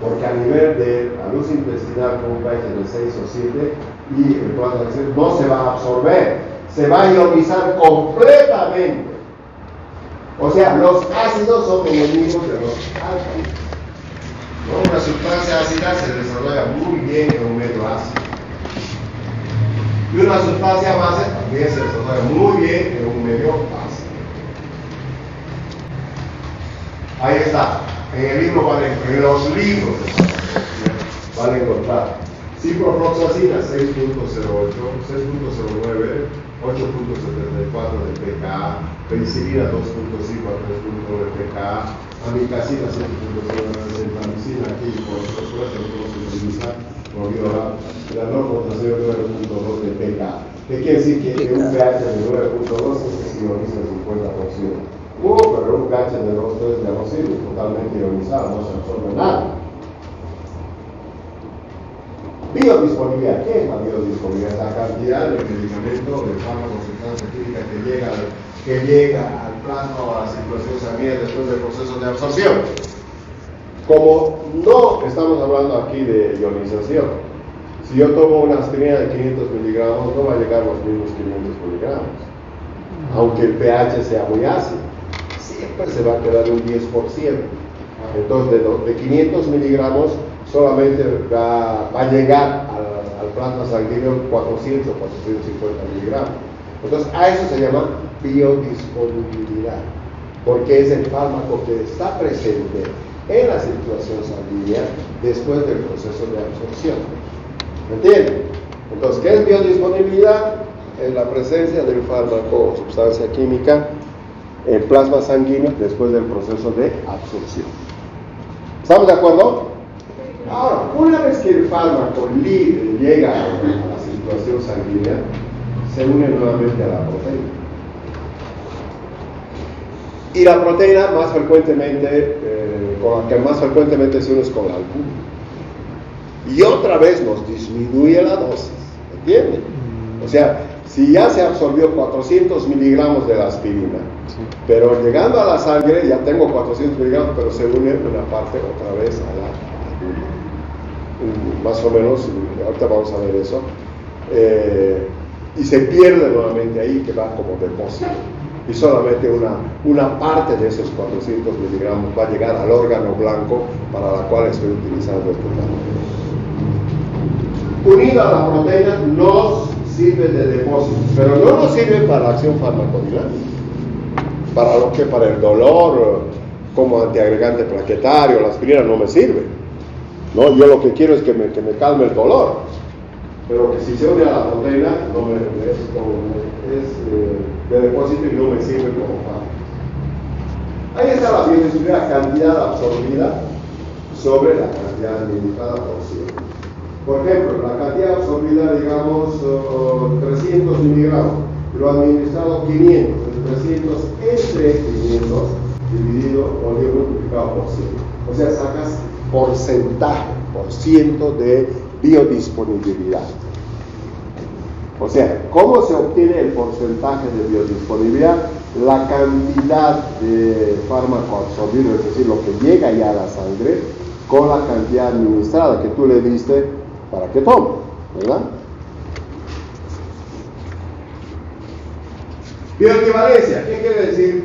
Porque a nivel de la luz intestinal con un pH de 6 o 7 y el plasma no se va a absorber, se va a ionizar completamente. O sea, los ácidos son enemigos de los álcalos. ¿No? Una sustancia ácida se desarrolla muy bien en un medio ácido. Y una sustancia base también se desarrolla muy bien en un medio ácido. Ahí está. En el libro en los libros van a encontrar ciprofloxacina 6.08, 6.09, 8.74 de pKa, penicilina 2.5 a 3.9 de pKa, amicacina 7.09 de tamicina aquí por supuesto no se utiliza por viola, la normotación 9.2 de pKa. ¿Qué quiere decir? Que un pH de 9.2 se ioniza el 50%. Pero un pH de 2.3 ya no sirve, totalmente ionizado, no se absorbe nada. Biodisponibilidad. ¿Qué es la biodisponibilidad? La cantidad de medicamento, de fármaco, sustancia química que llega al plasma o a la circulación sanguínea después del proceso de absorción. Como no estamos hablando aquí de ionización, si yo tomo una aspirina de 500 miligramos, no va a llegar a los mismos 500 miligramos, aunque el pH sea muy ácido. siempre se va a quedar un 10%. Entonces, de 500 miligramos, solamente va a llegar al plasma sanguíneo 400 o 450 miligramos. Entonces, a eso se llama biodisponibilidad, porque es el fármaco que está presente en la circulación sanguínea después del proceso de absorción. ¿Me entienden? Entonces, ¿qué es biodisponibilidad? Es la presencia del fármaco o sustancia química en plasma sanguíneo después del proceso de absorción. ¿Estamos de acuerdo? Ahora, una vez que el fármaco llega a la circulación sanguínea, se une nuevamente a la proteína. Y la proteína más frecuentemente, con la que más frecuentemente se une es con la albúmina. Y otra vez nos disminuye la dosis, ¿entienden? O sea, si ya se absorbió 400 miligramos de la aspirina, sí, pero llegando a la sangre ya tengo 400 miligramos, pero se une una parte otra vez a la albúmina. Más o menos, ahorita vamos a ver eso. Y se pierde nuevamente ahí, que va como depósito. Y solamente una parte de esos 400 miligramos va a llegar al órgano blanco para la cual estoy utilizando este fármaco. Unido a la proteína nos sirve de depósito, pero no nos sirve para la acción farmacodinámica. Para lo que para el dolor, como antiagregante plaquetario, la aspirina no me sirve. No, yo lo que quiero es que me calme el dolor. Pero que si se une a la proteína, es de depósito y no me sirve como fármaco. Ahí está la biodisponibilidad, cantidad absorbida sobre la cantidad administrada por ciento. Por ejemplo, la cantidad absorbida, digamos, 300 miligramos, lo administrado 500, el 300 entre 500 dividido o multiplicado por 100. O sea, sacas porcentaje, por ciento de biodisponibilidad. O sea, ¿cómo se obtiene el porcentaje de biodisponibilidad? La cantidad de fármaco absorbido, es decir, lo que llega ya a la sangre, con la cantidad administrada que tú le diste para que tome, ¿verdad? Bioequivalencia, ¿qué quiere decir?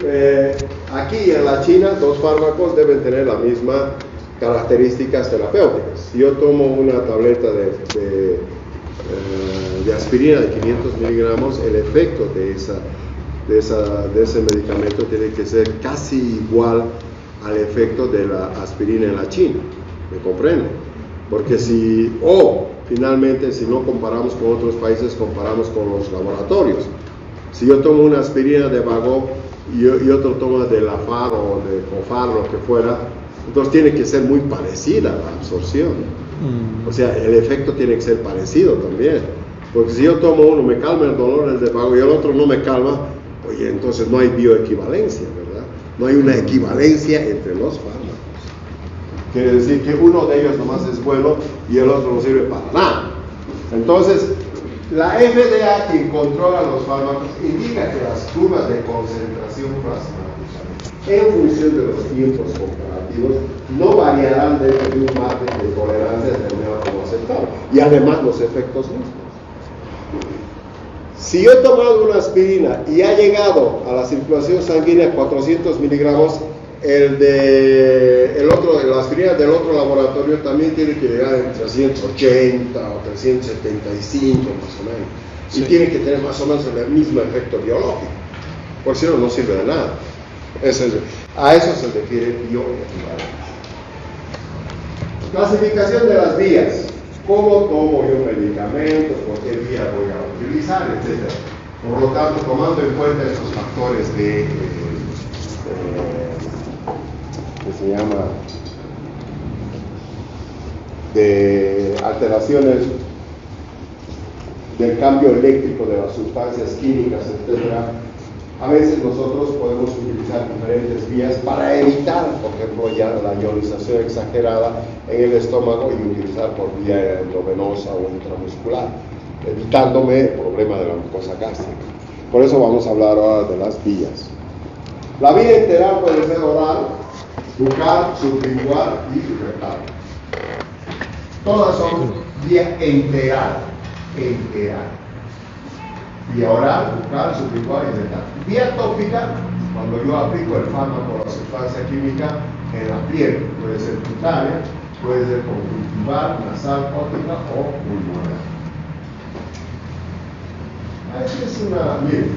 Aquí en la China, dos fármacos deben tener las mismas características terapéuticas. Si yo tomo una tableta de aspirina de 500 miligramos, el efecto de ese medicamento tiene que ser casi igual al efecto de la aspirina en la China. ¿Me comprende? Porque finalmente, si no comparamos con otros países, comparamos con los laboratorios. Si yo tomo una aspirina de Vago y otro toma de Lafar o de Cofar, lo que fuera, entonces tiene que ser muy parecida la absorción. O sea, el efecto tiene que ser parecido también. Porque si yo tomo uno, me calma el dolor, el de Vago, y el otro no me calma, oye, entonces no hay bioequivalencia, ¿verdad? No hay una equivalencia entre los fármacos. Quiere decir que uno de ellos nomás es bueno y el otro no sirve para nada. Entonces, la FDA, quien controla los fármacos, indica que las curvas de concentración plasmática, en función de los tiempos comparativos, no variarán dentro de un margen de tolerancia determinado como aceptable. Y además los efectos mismos. Si yo he tomado una aspirina y ha llegado a la circulación sanguínea 400 miligramos, la aspirina del otro laboratorio también tiene que llegar en 380 o 375 más o menos. Sí. Y tiene que tener más o menos el mismo efecto biológico, porque si no, no sirve de nada. A eso se refiere bioequivalencia. Clasificación de las vías. ¿Cómo tomo yo medicamentos? ¿Por qué vía voy a utilizar? Etcétera. Por lo tanto, tomando en cuenta estos factores que se llama de alteraciones del cambio eléctrico de las sustancias químicas, etcétera, a veces nosotros podemos utilizar diferentes vías para evitar, por ejemplo, ya la ionización exagerada en el estómago y utilizar por vía endovenosa o intramuscular, evitándome el problema de la mucosa gástrica. Por eso vamos a hablar ahora de las vías. La vía enteral puede ser oral, bucal, sublingual y rectal. Todas son vía enteral. Vía oral, bucal, sublingual y rectal. Vía tópica cuando yo aplico el fármaco o la sustancia química en la piel. Puede ser cutánea, puede ser conjuntival, nasal, óptica o pulmonar. Miren,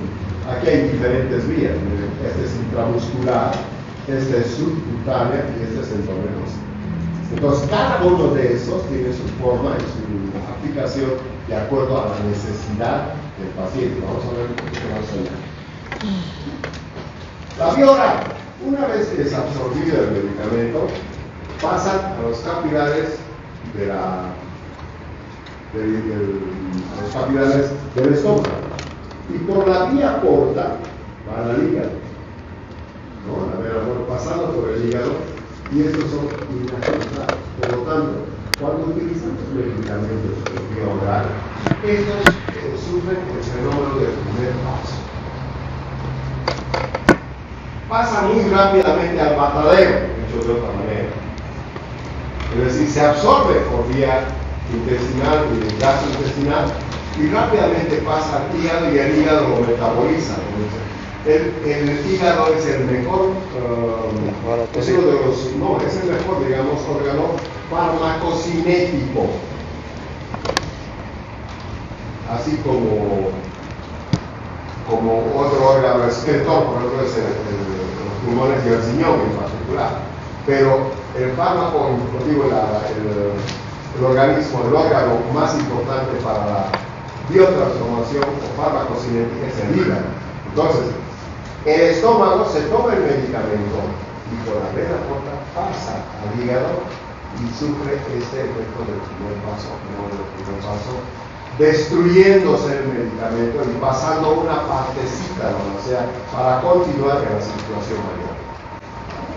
aquí hay diferentes vías. Miren, este es intramuscular, este es subcutánea y este es endovenosa. Entonces, cada uno de esos tiene su forma y su aplicación de acuerdo a la necesidad del paciente. Vamos a ver un poquito más allá. La vía oral, una vez que es absorbido el medicamento, pasa a los capilares a los capilares del estómago. Y por la vía porta va al hígado. ¿No? La vena porta pasando por el hígado. Y estos son inactivados. Por lo tanto, cuando utilizamos medicamentos por vía oral, estos sufren el fenómeno del primer paso. Pasa muy rápidamente al matadero, dicho de otra manera. Es decir, se absorbe por vía intestinal y gastrointestinal y rápidamente pasa al hígado y el hígado lo metaboliza. El hígado es el mejor, es uno de los, no, es el mejor, digamos, órgano farmacocinético. Así como otro órgano excretor, por ejemplo, es los pulmones y el riñón en particular. Pero el fármaco, digo, el organismo, el órgano más importante para la biotransformación o farmacocinética es el hígado. Entonces, el estómago se toma el medicamento y por la vena porta pasa al hígado y sufre este efecto del primer paso, destruyéndose el medicamento y pasando una partecita, ¿no? O sea, para continuar en la circulación mayor.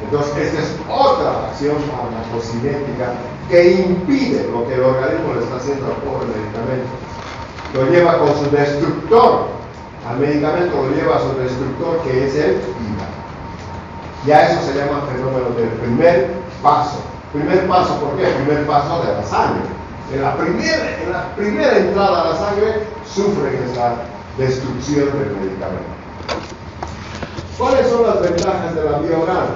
Entonces, esta es otra acción farmacocinética que impide lo que el organismo le está haciendo al pobre medicamento. Lo lleva con su destructor. Al medicamento lo lleva a su destructor, que es el hígado. Y a eso se llama fenómeno del primer paso. Primer paso, ¿por qué? Primer paso de la sangre. En la primera entrada a la sangre sufren esa destrucción del medicamento. ¿Cuáles son las ventajas de la vía oral?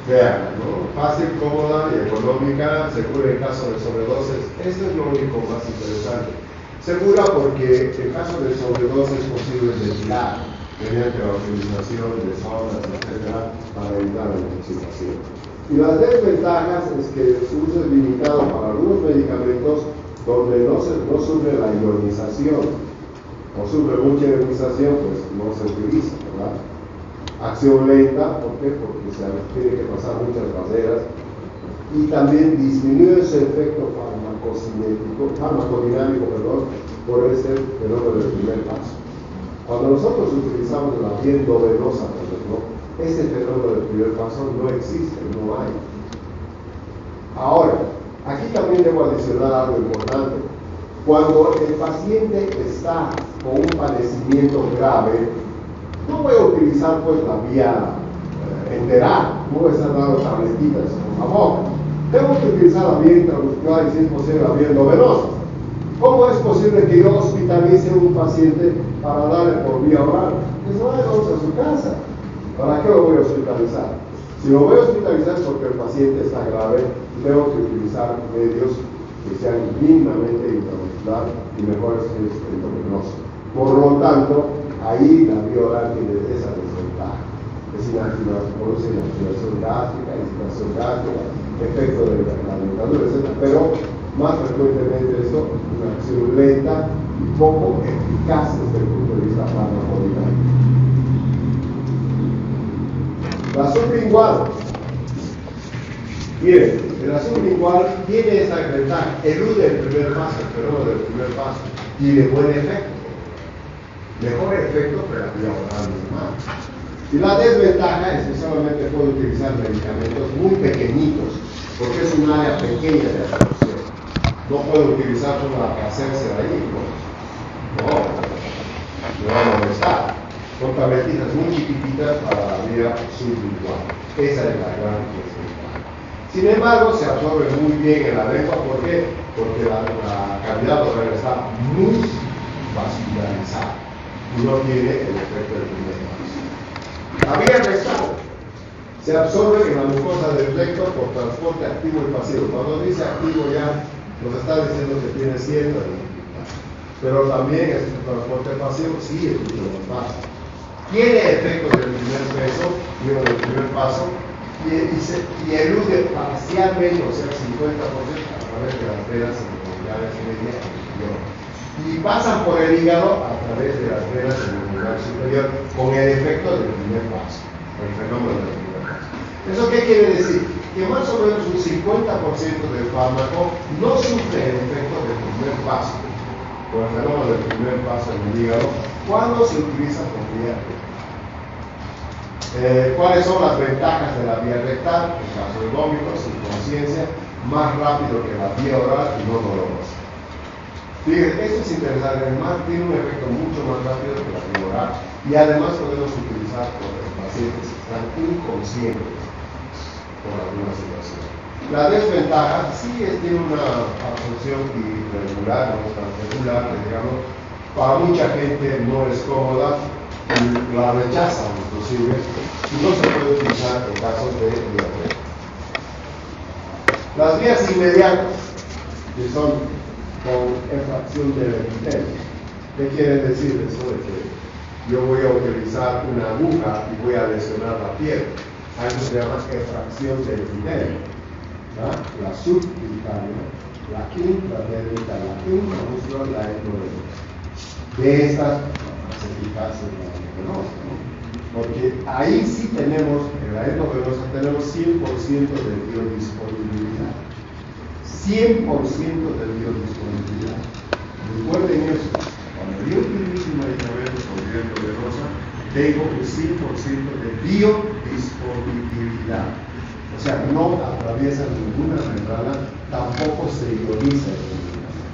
Vean, ¿no? Fácil, cómoda y económica, segura en caso de sobredosis. Esto es lo único más interesante. Segura porque en caso de sobredosis es posible ventilar mediante la utilización de sondas, etc., para evitar la intoxicación. Y las desventajas es que su uso es limitado para algunos medicamentos donde no sufre la ionización o sufre mucha ionización, pues no se utiliza, ¿verdad? Acción lenta, ¿por qué? Porque se tiene que pasar muchas barreras y también disminuye su efecto farmacodinámico, por este fenómeno del primer paso. Cuando nosotros utilizamos la vía endovenosa, por ejemplo, ese fenómeno del primer paso no existe, no hay. Ahora, aquí también debo adicionar algo importante. Cuando el paciente está con un padecimiento grave, no voy a utilizar pues la vía enteral, no voy a estar dando tabletitas, por favor. Tengo que utilizar la vía intramuscular y si es posible la vía endovenosa. ¿Cómo es posible que yo hospitalice a un paciente para darle por vía oral? Que se vaya a su casa. ¿Para qué lo voy a hospitalizar? Si lo voy a hospitalizar es porque el paciente está grave, tengo que utilizar medios que sean mínimamente intramuscular y mejores que el endovenoso. Por lo tanto, ahí la vía oral tiene esa desventaja. Es inactivación, produce inactivación gástrica, irritación gástrica, efecto de la dentadura, etc. Pero más frecuentemente esto, una acción lenta y poco eficaz desde el punto de vista farmacodinámico. La sublingual. Miren, la sublingual tiene esta ventaja, elude el primer paso, el fenómeno del primer paso, y de buen efecto. Mejor efecto que la vía oral normal. Y la desventaja es que solamente puedo utilizar medicamentos muy pequeñitos, porque es un área pequeña de absorción. No puedo utilizar una casencia de ahí, ¿no? Me va a molestar. Son tabletitas muy chiquititas para la vía sublingual. Esa es la gran desventaja. Sin embargo, se absorbe muy bien en la lengua. ¿Por qué? Porque la cavidad oral está muy vascularizada y no tiene el efecto del primer paso. La vía rectal se absorbe en la mucosa del recto por transporte activo y pasivo. Cuando dice activo ya nos está diciendo que tiene cierta dificultad. Pero también es un transporte pasivo, sí es mucho más fácil. Tiene efectos del primer del primer paso, y elude parcialmente, o sea, 50% a través de las venas endocrinales media e inferior. Y pasan por el hígado a través de las venas endocrinales superior con el efecto del primer paso, el fenómeno del primer paso. ¿Eso qué quiere decir? Que más o menos un 50% del fármaco no sufre el efecto del primer paso, o el fenómeno del primer paso en el hígado, cuando se utiliza por vía rectal. ¿Cuáles son las ventajas de la vía rectal? En caso de vómito, sin conciencia, más rápido que la vía oral y no dolorosa. Fíjense, esto es interesante, además tiene un efecto mucho más rápido que la vía oral, y además podemos utilizar con los pacientes que están inconscientes por alguna situación. La desventaja sí tiene una absorción irregular, no es tan regular, digamos, para mucha gente no es cómoda, la rechazan inclusive, y no se puede utilizar en casos de diabetes. Las vías inmediatas, que son con efracción del epitelio. ¿Qué quiere decir eso de que yo voy a utilizar una aguja y voy a lesionar la piel? A eso se llama efracción del epitelio. La subcutánea, la intradérmica, la intramuscular, la endodérmica. De estas, más eficaz es la endovenosa, ¿no? Porque ahí sí tenemos, en la endovenosa tenemos 100% de biodisponibilidad. 100% de biodisponibilidad. Recuerden eso, cuando yo utilizo un medicamento con vía endovenosa, tengo un 100% de biodisponibilidad. O sea, no atraviesa ninguna membrana, tampoco se ioniza el medicamento.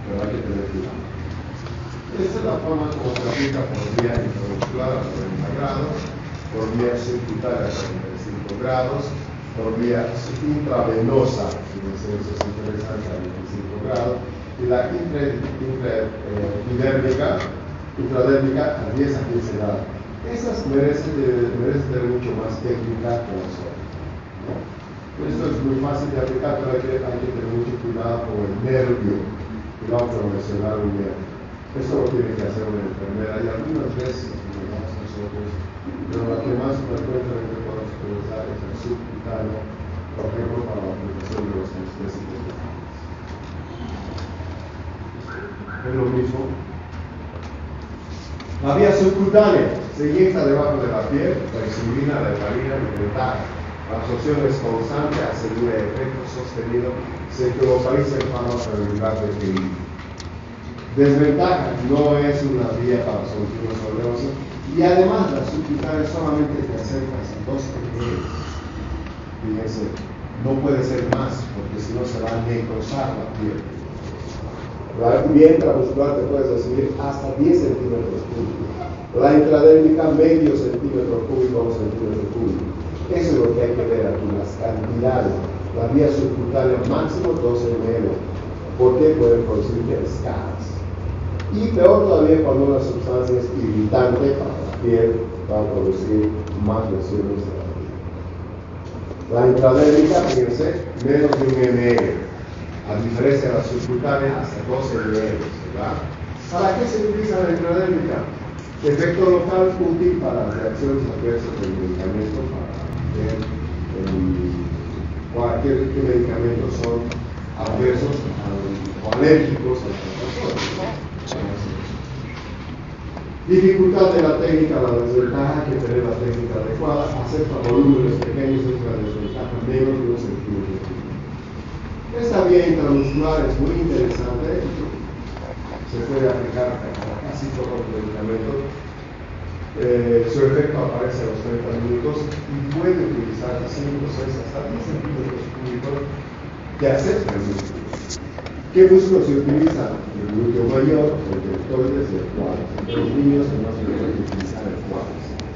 Pero hay que tener cuidado. Esta es la forma como se aplica por vía intramuscular a 90 grados, por vía subcutánea a 35 grados, por vía intravenosa, si eso es interesante, a 25 grados, y la intradérmica a 10 a 15 grados. Esas merecen tener mucho más técnica que las otras, ¿no? Esto es muy fácil de aplicar, pero hay que tener mucho cuidado con el nervio, y vamos a mencionar un nervio. Esto lo tiene que hacer una enfermera, y algunas veces nosotros, pero la que más frecuentemente podemos utilizar es el subcutáneo, por ejemplo, para la aplicación de los anestésicos. Es lo mismo. La vía subcutánea se inyecta debajo de la piel, la insulina, la heparina, la ventaja. La absorción es constante, asegura efecto sostenido, se localiza el fármaco en el lugar de equilibrio. Desventaja, no es una vía para soluciones oleosas, y además la subcutánea solamente te acercas a 2 ml. Fíjense, no puede ser más, porque si no se va a necrosar la piel. La vía intramuscular te puedes recibir hasta 10 centímetros cúbicos. La intradérmica, medio centímetro cúbico o centímetro cúbico. Eso es lo que hay que ver aquí, las cantidades. La vía subcutánea máximo 12 ml. ¿Por qué? Pueden producir escalas. Y peor todavía cuando una sustancia es irritante para la piel, va a producir más lesiones de la piel. La intradérmica, fíjense, menos de 1 ml. A diferencia de la subcutánea, hasta 12 ml, ¿verdad? ¿Para qué se utiliza la intradérmica? Efecto local útil para reacciones adversas del medicamento, para ver cualquier medicamento son adversos o alérgicos a las personas. Dificultad de la técnica, la desventaja que tener la técnica adecuada, acepta volúmenes pequeños, es la desventaja, menos de 1 centímetro. Esta vía intramuscular es muy interesante, se puede aplicar a casi todos los medicamentos. Su efecto aparece a los 30 minutos y puede utilizar 5, 6, hasta 10 centímetros cúbicos que acepta el músculo. ¿Qué músculo se utiliza? El glúteo mayor, el deltoides y el cuádriceps. En los niños es más frecuente utilizar el cuádriceps.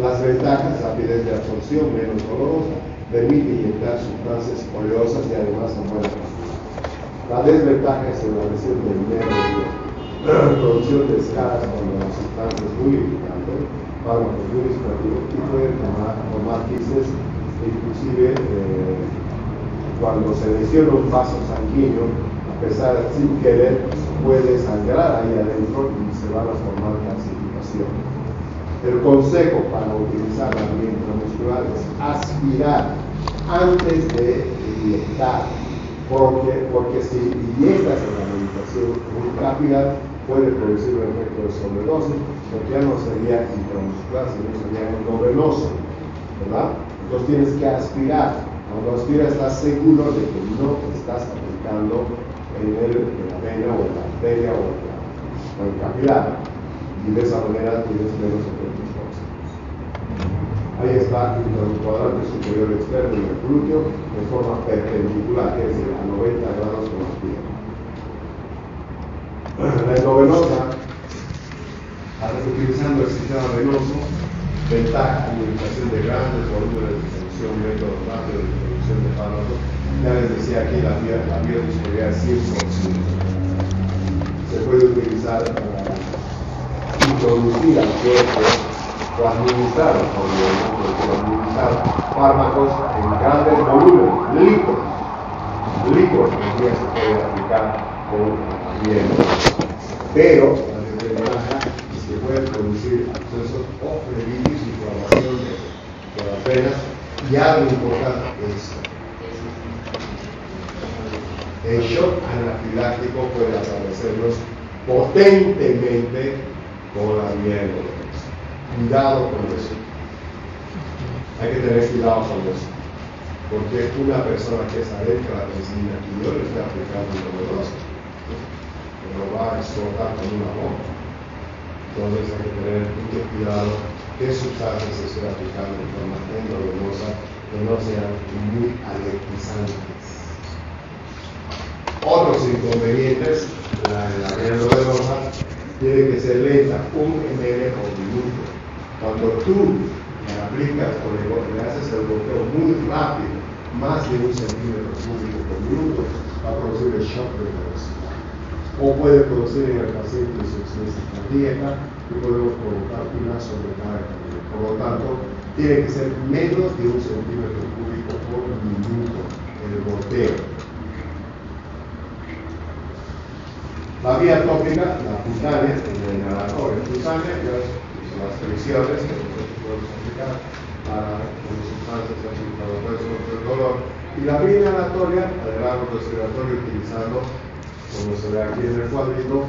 Las ventajas: rapidez de absorción, menos dolorosa, permite inyectar sustancias oleosas y además son buenas. La desventaja es la lesión del nervio, producción de escalas cuando la sustancia es muy irritante, fármacos administrativos y pueden tomar quistes, inclusive cuando se lesiona un vaso sanguíneo, a pesar de sin querer, puede sangrar ahí adentro y se van a formar calcificaciones. El consejo para utilizar la vía intramuscular es aspirar antes de inyectar, porque si inyectas en la medicación muy rápida, puede producir un efecto de sobredosis, porque ya no sería intramuscular, sino sería endovenoso, ¿verdad? Entonces tienes que aspirar. Cuando aspiras estás seguro de que no estás aplicando en la vena o en la arteria o en el capilar, y de esa manera tienes menos efectos tóxicos. Ahí está el cuadrante superior externo y el glúteo de forma perpendicular, es decir, a 90 grados con la pierna. La endovenosa, utilizando el sistema venoso, ventaja, comunicación de grandes volúmenes de solución, método rápido de introducción de fármacos. Ya les decía aquí, la biodisponibilidad es 100%. Se puede utilizar para introducir al cuerpo o administrar, administrar fármacos en grandes volúmenes, litros que se puede aplicar con bien. Pero la desventaja es que puede producir abscesos o flebitis, inflamación de las venas, y algo importante es el shock anafiláctico puede aparecernos potentemente con la vía endovenosa. Cuidado con eso. Hay que tener cuidado con eso. Porque una persona que es adicta a la penicilina y yo le estoy aplicando endovenosa, lo va a explotar con una bomba. Entonces hay que tener mucho cuidado qué sustancias se estoy aplicando de forma endovenosa que no sean muy alertizantes. Otros inconvenientes, la vía endovenosa tiene que ser lenta, 1 ml por minuto. Cuando tú le aplicas o le haces el bloqueo muy rápido, más de 1 centímetro cúbico por minuto, va a producir el shock reverso. O puede producir en el paciente insuficiencia cardíaca y podemos provocar una sobrecarga cardíaca. Por lo tanto, tiene que ser menos de 1 centímetro cúbico por minuto el goteo. La vía tópica, la cutánea, el inhalatorio cutánea, las fricciones que nosotros podemos aplicar para sustancias antiinflamatorias contra el dolor. Y la vía inhalatoria, el largo respiratorio, utilizando, como se ve aquí en el cuadrito,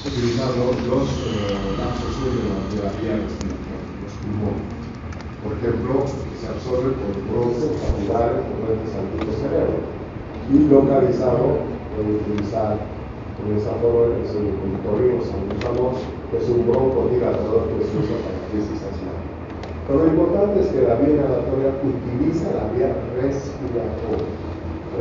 utilizando los lapsos de la vía respiratoria, los pulmones. Por ejemplo, se absorbe por bronce, capulares, corrientes al cerebro. Y localizado, puede utilizar con esa forma que es el contorno saludamos, que es un broncodilatador que se usa para la crisis asmática. Pero lo importante es que la vía inhalatoria utiliza la vía respiratoria,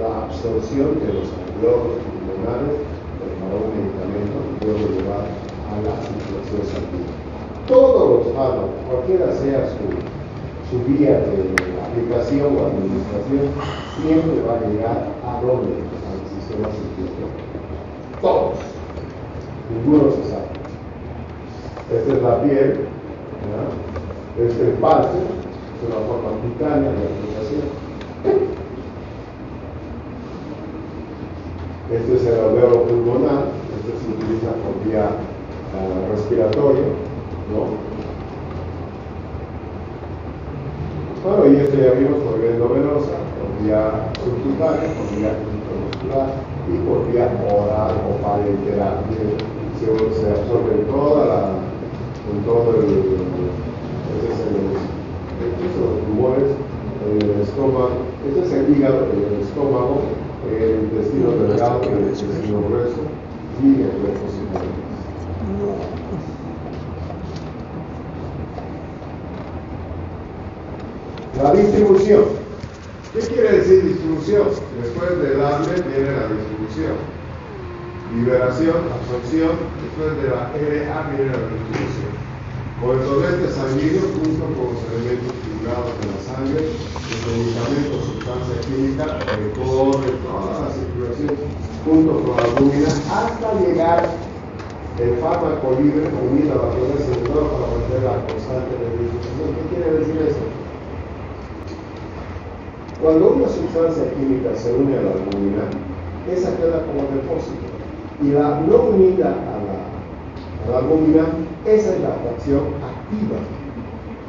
la absorción de los alveolos pulmonares para un medicamento que puede llevar a la circulación sanguínea. Todos los fármacos, cualquiera sea su vía de aplicación o administración, siempre va a llegar a donde, al sistema circulatorio. Todos, ninguno se sabe. Esta es la piel, ¿no? Este es el parche, es una forma cutánea de aplicación. Este es el alveolo pulmonar, este se utiliza por vía respiratoria, ¿no? Bueno, y este ya vimos por vía endovenosa, por vía subcutánea, por vía intramuscular y por vía oral o parenteral. Se absorbe en todo los pulmones, el estómago, este es el hígado, el estómago, el intestino delgado, el intestino grueso y el cuerpo circular. La distribución. ¿Qué quiere decir distribución? Después de darle viene la distribución. Liberación, absorción, después de la LA viene la distribución. Con el torrente sanguíneo junto con los elementos figurados de la sangre, el medicamento, sustancia química, recorre toda la circulación junto con la albúmina hasta llegar el fármaco libre unido a la potencia inductora para mantener la constante de distribución. ¿Qué quiere decir eso? Cuando una sustancia química se une a la albúmina, esa queda como depósito. Y la no unida a la albúmina, esa es la fracción activa.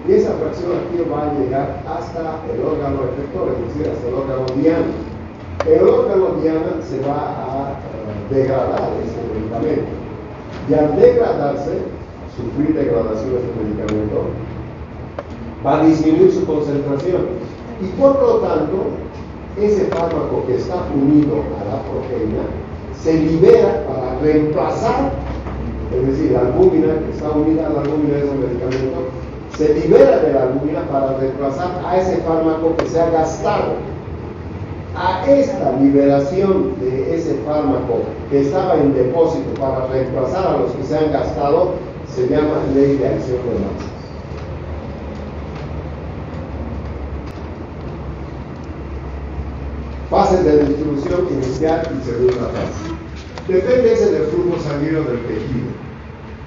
Y esa fracción activa va a llegar hasta el órgano efector, es decir, hasta el órgano diana. El órgano diana se va a degradar ese medicamento. Y al degradarse, sufrir degradaciones del medicamento, va a disminuir su concentración. Y por lo tanto, ese fármaco que está unido a la proteína se libera para reemplazar, es decir, la albúmina que está unida a la albúmina de ese medicamento, se libera de la albúmina para reemplazar a ese fármaco que se ha gastado. A esta liberación de ese fármaco que estaba en depósito para reemplazar a los que se han gastado, se llama ley de acción de masas. Fases de distribución inicial y segunda fase. Depende ese del flujo sanguíneo del tejido.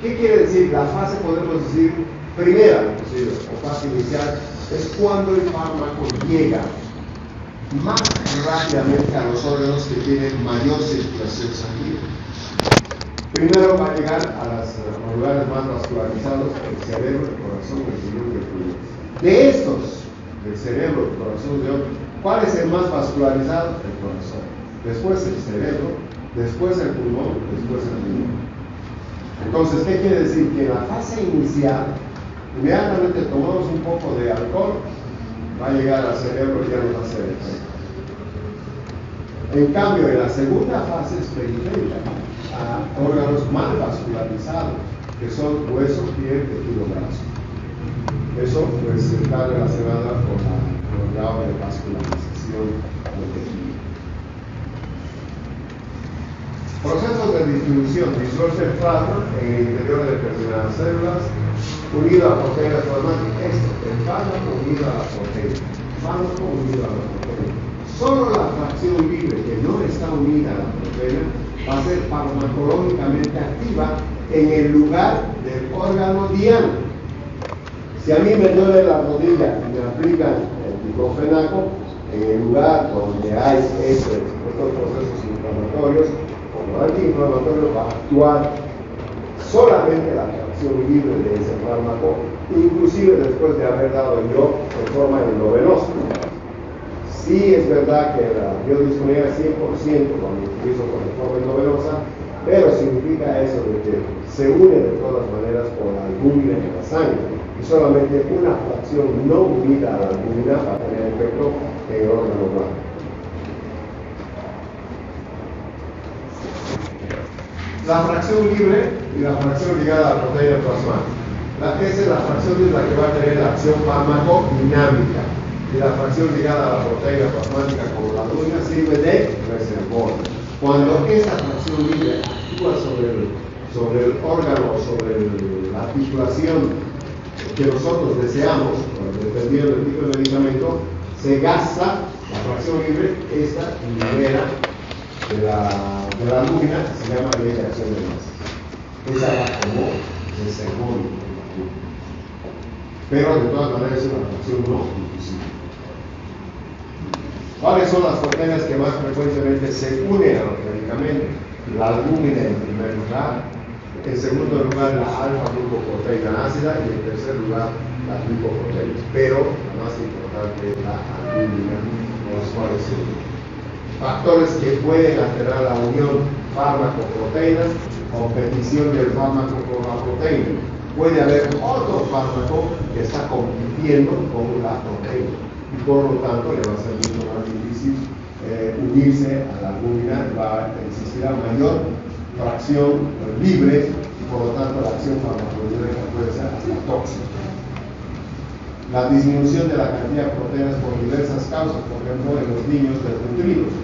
¿Qué quiere decir? La fase, podemos decir, primera, inclusive, o fase inicial, es cuando el fármaco llega más rápidamente a los órganos que tienen mayor circulación sanguínea. Primero va a llegar a los lugares más vascularizados, el cerebro, el corazón, el riñón y el pulmón. De estos, del cerebro, el corazón, el riñón, ¿cuál es el más vascularizado? El corazón. Después el cerebro, después el pulmón, después el riñón. Entonces, ¿qué quiere decir? Que en la fase inicial, inmediatamente tomamos un poco de alcohol, va a llegar al cerebro y ya nos va a hacer efecto. En cambio, en la segunda fase es periférica, a órganos mal vascularizados, que son hueso, piel, tejido graso. Eso pues está relacionado con el grado de vascularización del tejido. Procesos de distribución. Disuelve el plasma en el interior de determinadas células, unido a proteínas plasmáticas. El fármaco unido a la proteína. Fármaco unido a la proteína. Solo la fracción libre que no está unida a la proteína va a ser farmacológicamente activa en el lugar del órgano diana. Si a mí me duele la rodilla y me aplican el diclofenaco, en el lugar donde hay estos procesos inflamatorios, como antiinflamatorio, va a actuar solamente la fracción libre de ese fármaco, inclusive después de haber dado yo en forma endovenosa. Sí es verdad que la biodisponibilidad es 100% cuando utilizo con forma endovenosa, pero significa eso de que se une de todas maneras con la albúmina en la sangre y solamente una fracción no unida a la albúmina va a tener efecto en el órgano blanco. La fracción libre y la fracción ligada a la proteína plasmática. Esa es la fracción es la que va a tener la acción farmacodinámica. Y la fracción ligada a la proteína plasmática como la albúmina sirve de reservorio. Cuando esta fracción libre actúa sobre el órgano, sobre la articulación que nosotros deseamos, dependiendo del tipo de medicamento, se gasta la fracción libre, esta libera de la albúmina, se llama ley de acción de masas. Esa va como reservorio. Pero de todas maneras es una fracción no inclusiva. ¿Cuáles son las proteínas que más frecuentemente se unen a los medicamentos? La albúmina en primer lugar, en segundo lugar la alfa-glucoproteína ácida y en tercer lugar las glicoproteínas. Pero la más importante es la albúmina, con los cuales se unen. Factores que pueden alterar la unión fármaco-proteínas, competición del fármaco con la proteína. Puede haber otro fármaco que está compitiendo con la proteína. Y por lo tanto le va a ser mucho más difícil unirse a la albúmina, existirá mayor fracción libre y por lo tanto la acción farmacológica puede ser hasta tóxica. La disminución de la cantidad de proteínas por diversas causas, por ejemplo en los niños desnutridos.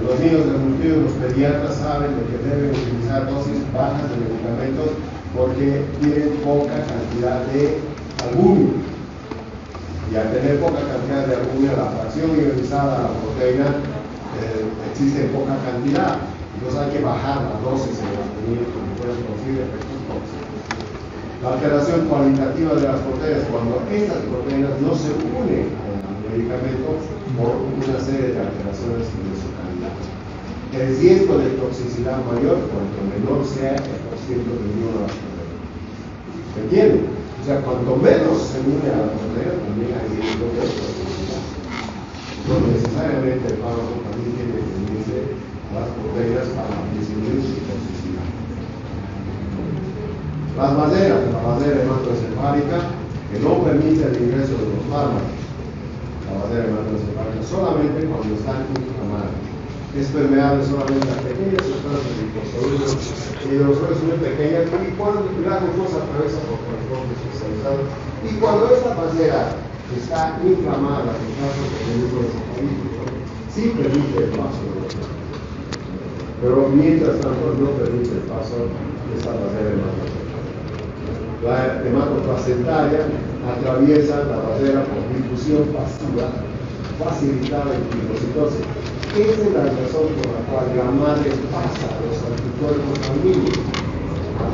En los niños desnutridos los pediatras saben de que deben utilizar dosis bajas de medicamentos porque tienen poca cantidad de albúmina. Y al tener poca cantidad de albúmina, la fracción ionizada a la proteína existe en poca cantidad. Entonces hay que bajar la dosis en los niños para que puedan producir efectos tóxicos. La alteración cualitativa de las proteínas, cuando estas proteínas no se unen al medicamento por una serie de alteraciones de su calidad. El riesgo de toxicidad mayor cuanto menor sea el porcentaje de uno de las proteínas. ¿Me entienden? O sea, cuanto menos se une a la proteína, también hay riesgo de toxicidad. No necesariamente el fármaco también tiene que unirse a las proteínas para disminuir su toxicidad. Las maderas, la madera hematoencefálica, que no permite el ingreso de los fármacos, la madera hematoencefálica, solamente cuando están inflamadas. Es permeable solamente a pequeñas sustancias liposolubles y de los suelos muy pequeñas, y cuando la glucosa atraviesa por transporte especializado. Y cuando esta madera está inflamada, en caso de peligro encefalítico, sí permite el paso de los fármacos. Pero mientras tanto no permite el paso de esta madera hematoencefálica. La hematoplacentaria atraviesa la barrera por difusión pasiva facilitada en pilocitosis. Esa es la razón por la cual la madre pasa los anticuerpos sanguíneos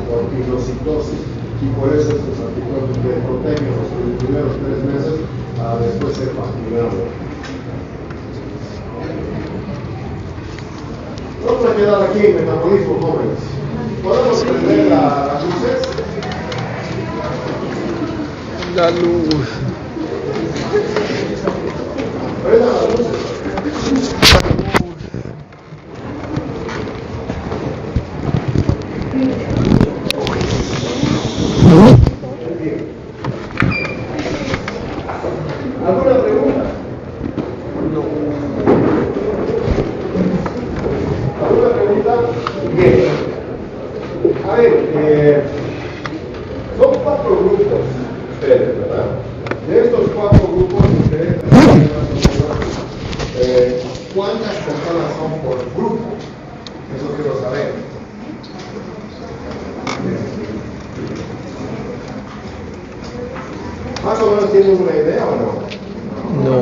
por pilocitosis y por eso estos anticuerpos le protegen los primeros 3 meses para después ser vacunados. Vamos a quedar aquí en metabolismo, jóvenes. ¿Podemos prender las luces?
La luz.
Prenda las luces. ¿Alguna pregunta?
No.
¿Alguna pregunta? Bien. A ver, son 4 grupos ustedes, ¿verdad? De estos 4 grupos ustedes, ¿cuántas personas son por grupo? Eso quiero saber. ¿Más o menos tienen una idea o no?
No.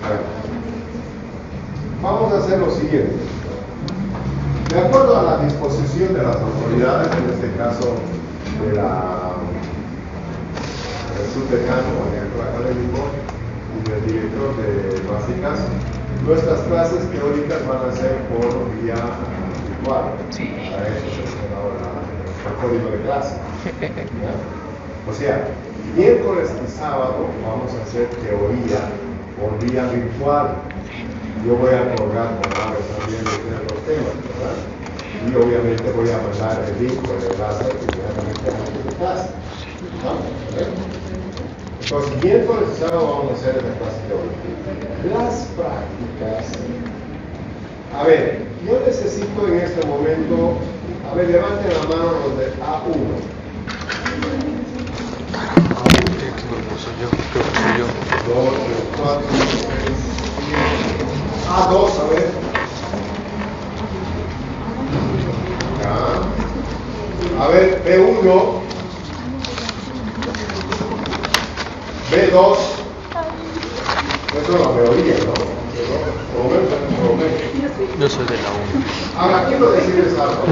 A ver. Vamos a hacer lo siguiente. De acuerdo a la disposición de las autoridades, en este caso del subdecano o director académico y del director de básicas, nuestras clases teóricas van a ser por vía virtual. Para eso se ha dado el código de clase. ¿Ya? O sea, miércoles y sábado vamos a hacer teoría por vía virtual. Yo voy a colgar con Aves también de los temas, ¿verdad? Y obviamente voy a mandar el link con el enlace inmediatamente antes de clase. ¿No? Entonces, miércoles y sábado vamos a hacer esta clase teórica. Las prácticas. A ver, yo necesito en este momento, a ver, levanten la mano los de A1.
Creo que soy yo.
2, 4, 6, A2, a ver. Ya. A ver, B1. B2. Eso es la mayoría, ¿no? Por lo menos.
Yo soy de la 1.
Ahora, quiero decirles algo.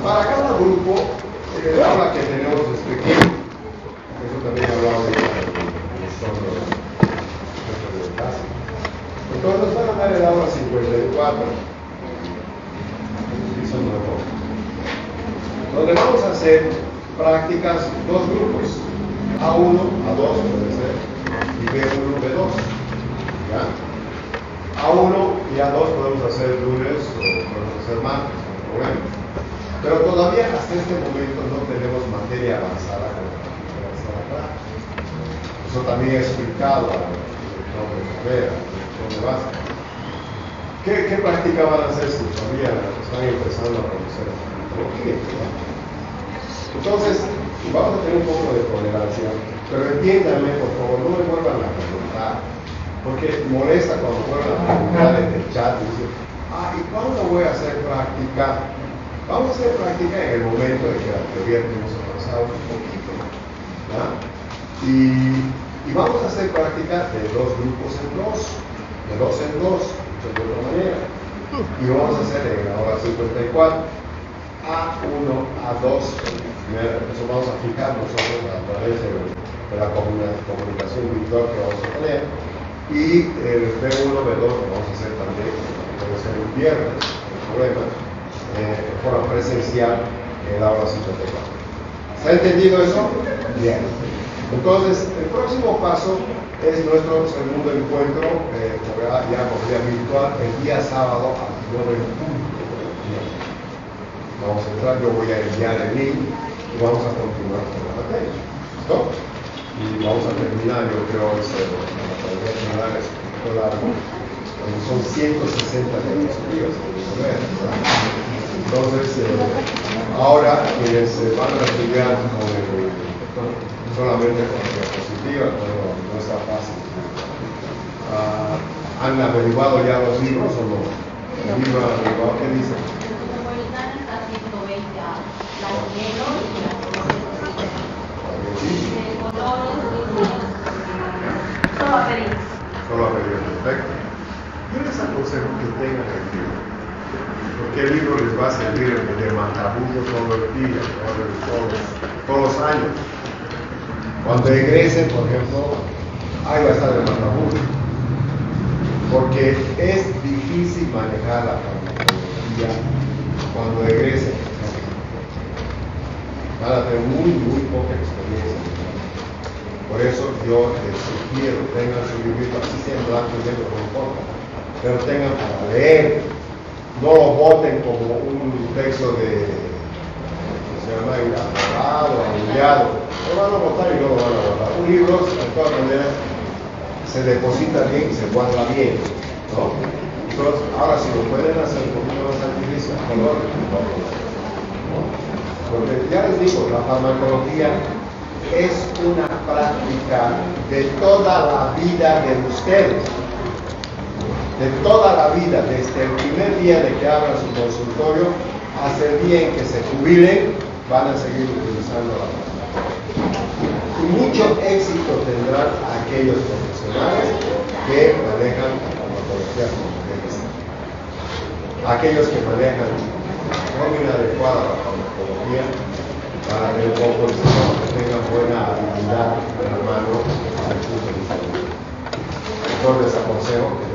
Para cada grupo, el aula que tenemos es pequeño. Eso también hablaba de clase. Entonces nos van a dar el aula 54. Eso no es. Donde vamos a hacer prácticas, 2 grupos. A1, A2 puede ser, y B1, B2. ¿Ya? A1 y A2 podemos hacer lunes o podemos hacer martes, no hay problema. Pero todavía hasta este momento no tenemos materia avanzada con la práctica. Eso también he explicado al director de carrera, al director de base. ¿Qué práctica van a hacer si todavía están empezando a conocer la tecnología? Entonces, vamos a tener un poco de tolerancia, pero entiéndanme, por favor, no me vuelvan a preguntar, porque molesta cuando vuelvan a preguntar en el chat y dicen, ¿y cuándo voy a hacer práctica? Vamos a hacer práctica en el momento en que la teoría tenemos avanzado un poquito, ¿ya? Y vamos a hacer práctica de 2 grupos en 2. de 2 en 2, de otra manera. Y lo vamos a hacer en la hora 54. A1, A2, eso vamos a fijar nosotros a través de la comunicación virtual que vamos a tener. Y el B1, B2 lo vamos a hacer también, puede ser un viernes, no hay problema, de forma presencial en la hora 54. ¿Se ha entendido eso? Bien. Entonces, el próximo paso es nuestro segundo encuentro, ya por vía virtual, el día sábado a las 9 en punto. Vamos a entrar, yo voy a enviar el link y vamos a continuar con la materia. ¿Listo? Y vamos a terminar, yo creo, la materia general es un poquito largo, son 160 diapositivas que resolver. Entonces, ahora quienes van a estudiar solamente con la diapositiva, no está fácil. ¿Han averiguado ya los libros o no? ¿El libro han averiguado? ¿Qué dice? Solo a pedir, perfecto. Yo les aconsejo que tengan el libro, porque el libro les va a servir de matabullo todo el día, todos los años. Cuando egresen, por ejemplo, ahí va a estar el matabullo, porque es difícil manejar la farmacología cuando egresen. Van a tener muy poca experiencia. Por eso yo les sugiero, tengan su librito, así sea en blanco y negro, no importa, pero tengan para leer, no lo voten como un texto de, se llama elaborado, anullado, lo van a votar y no lo van a votar. Un libro, de todas maneras, se deposita bien y se guarda bien, ¿no? Entonces, ahora si lo pueden hacer un poquito más difícil, color, ¿no? Porque ya les digo, la farmacología es una práctica de toda la vida de ustedes, de toda la vida, desde el primer día de que abran su consultorio hasta el día en que se jubilen, van a seguir utilizando la farmacología. Y mucho éxito tendrán aquellos profesionales que manejan la farmacología como debe ser. Aquellos que manejan de forma inadecuada la farmacología para tener un poco de sistema, que tengan buena habilidad de la mano al punto de vista. Entonces les aconsejo que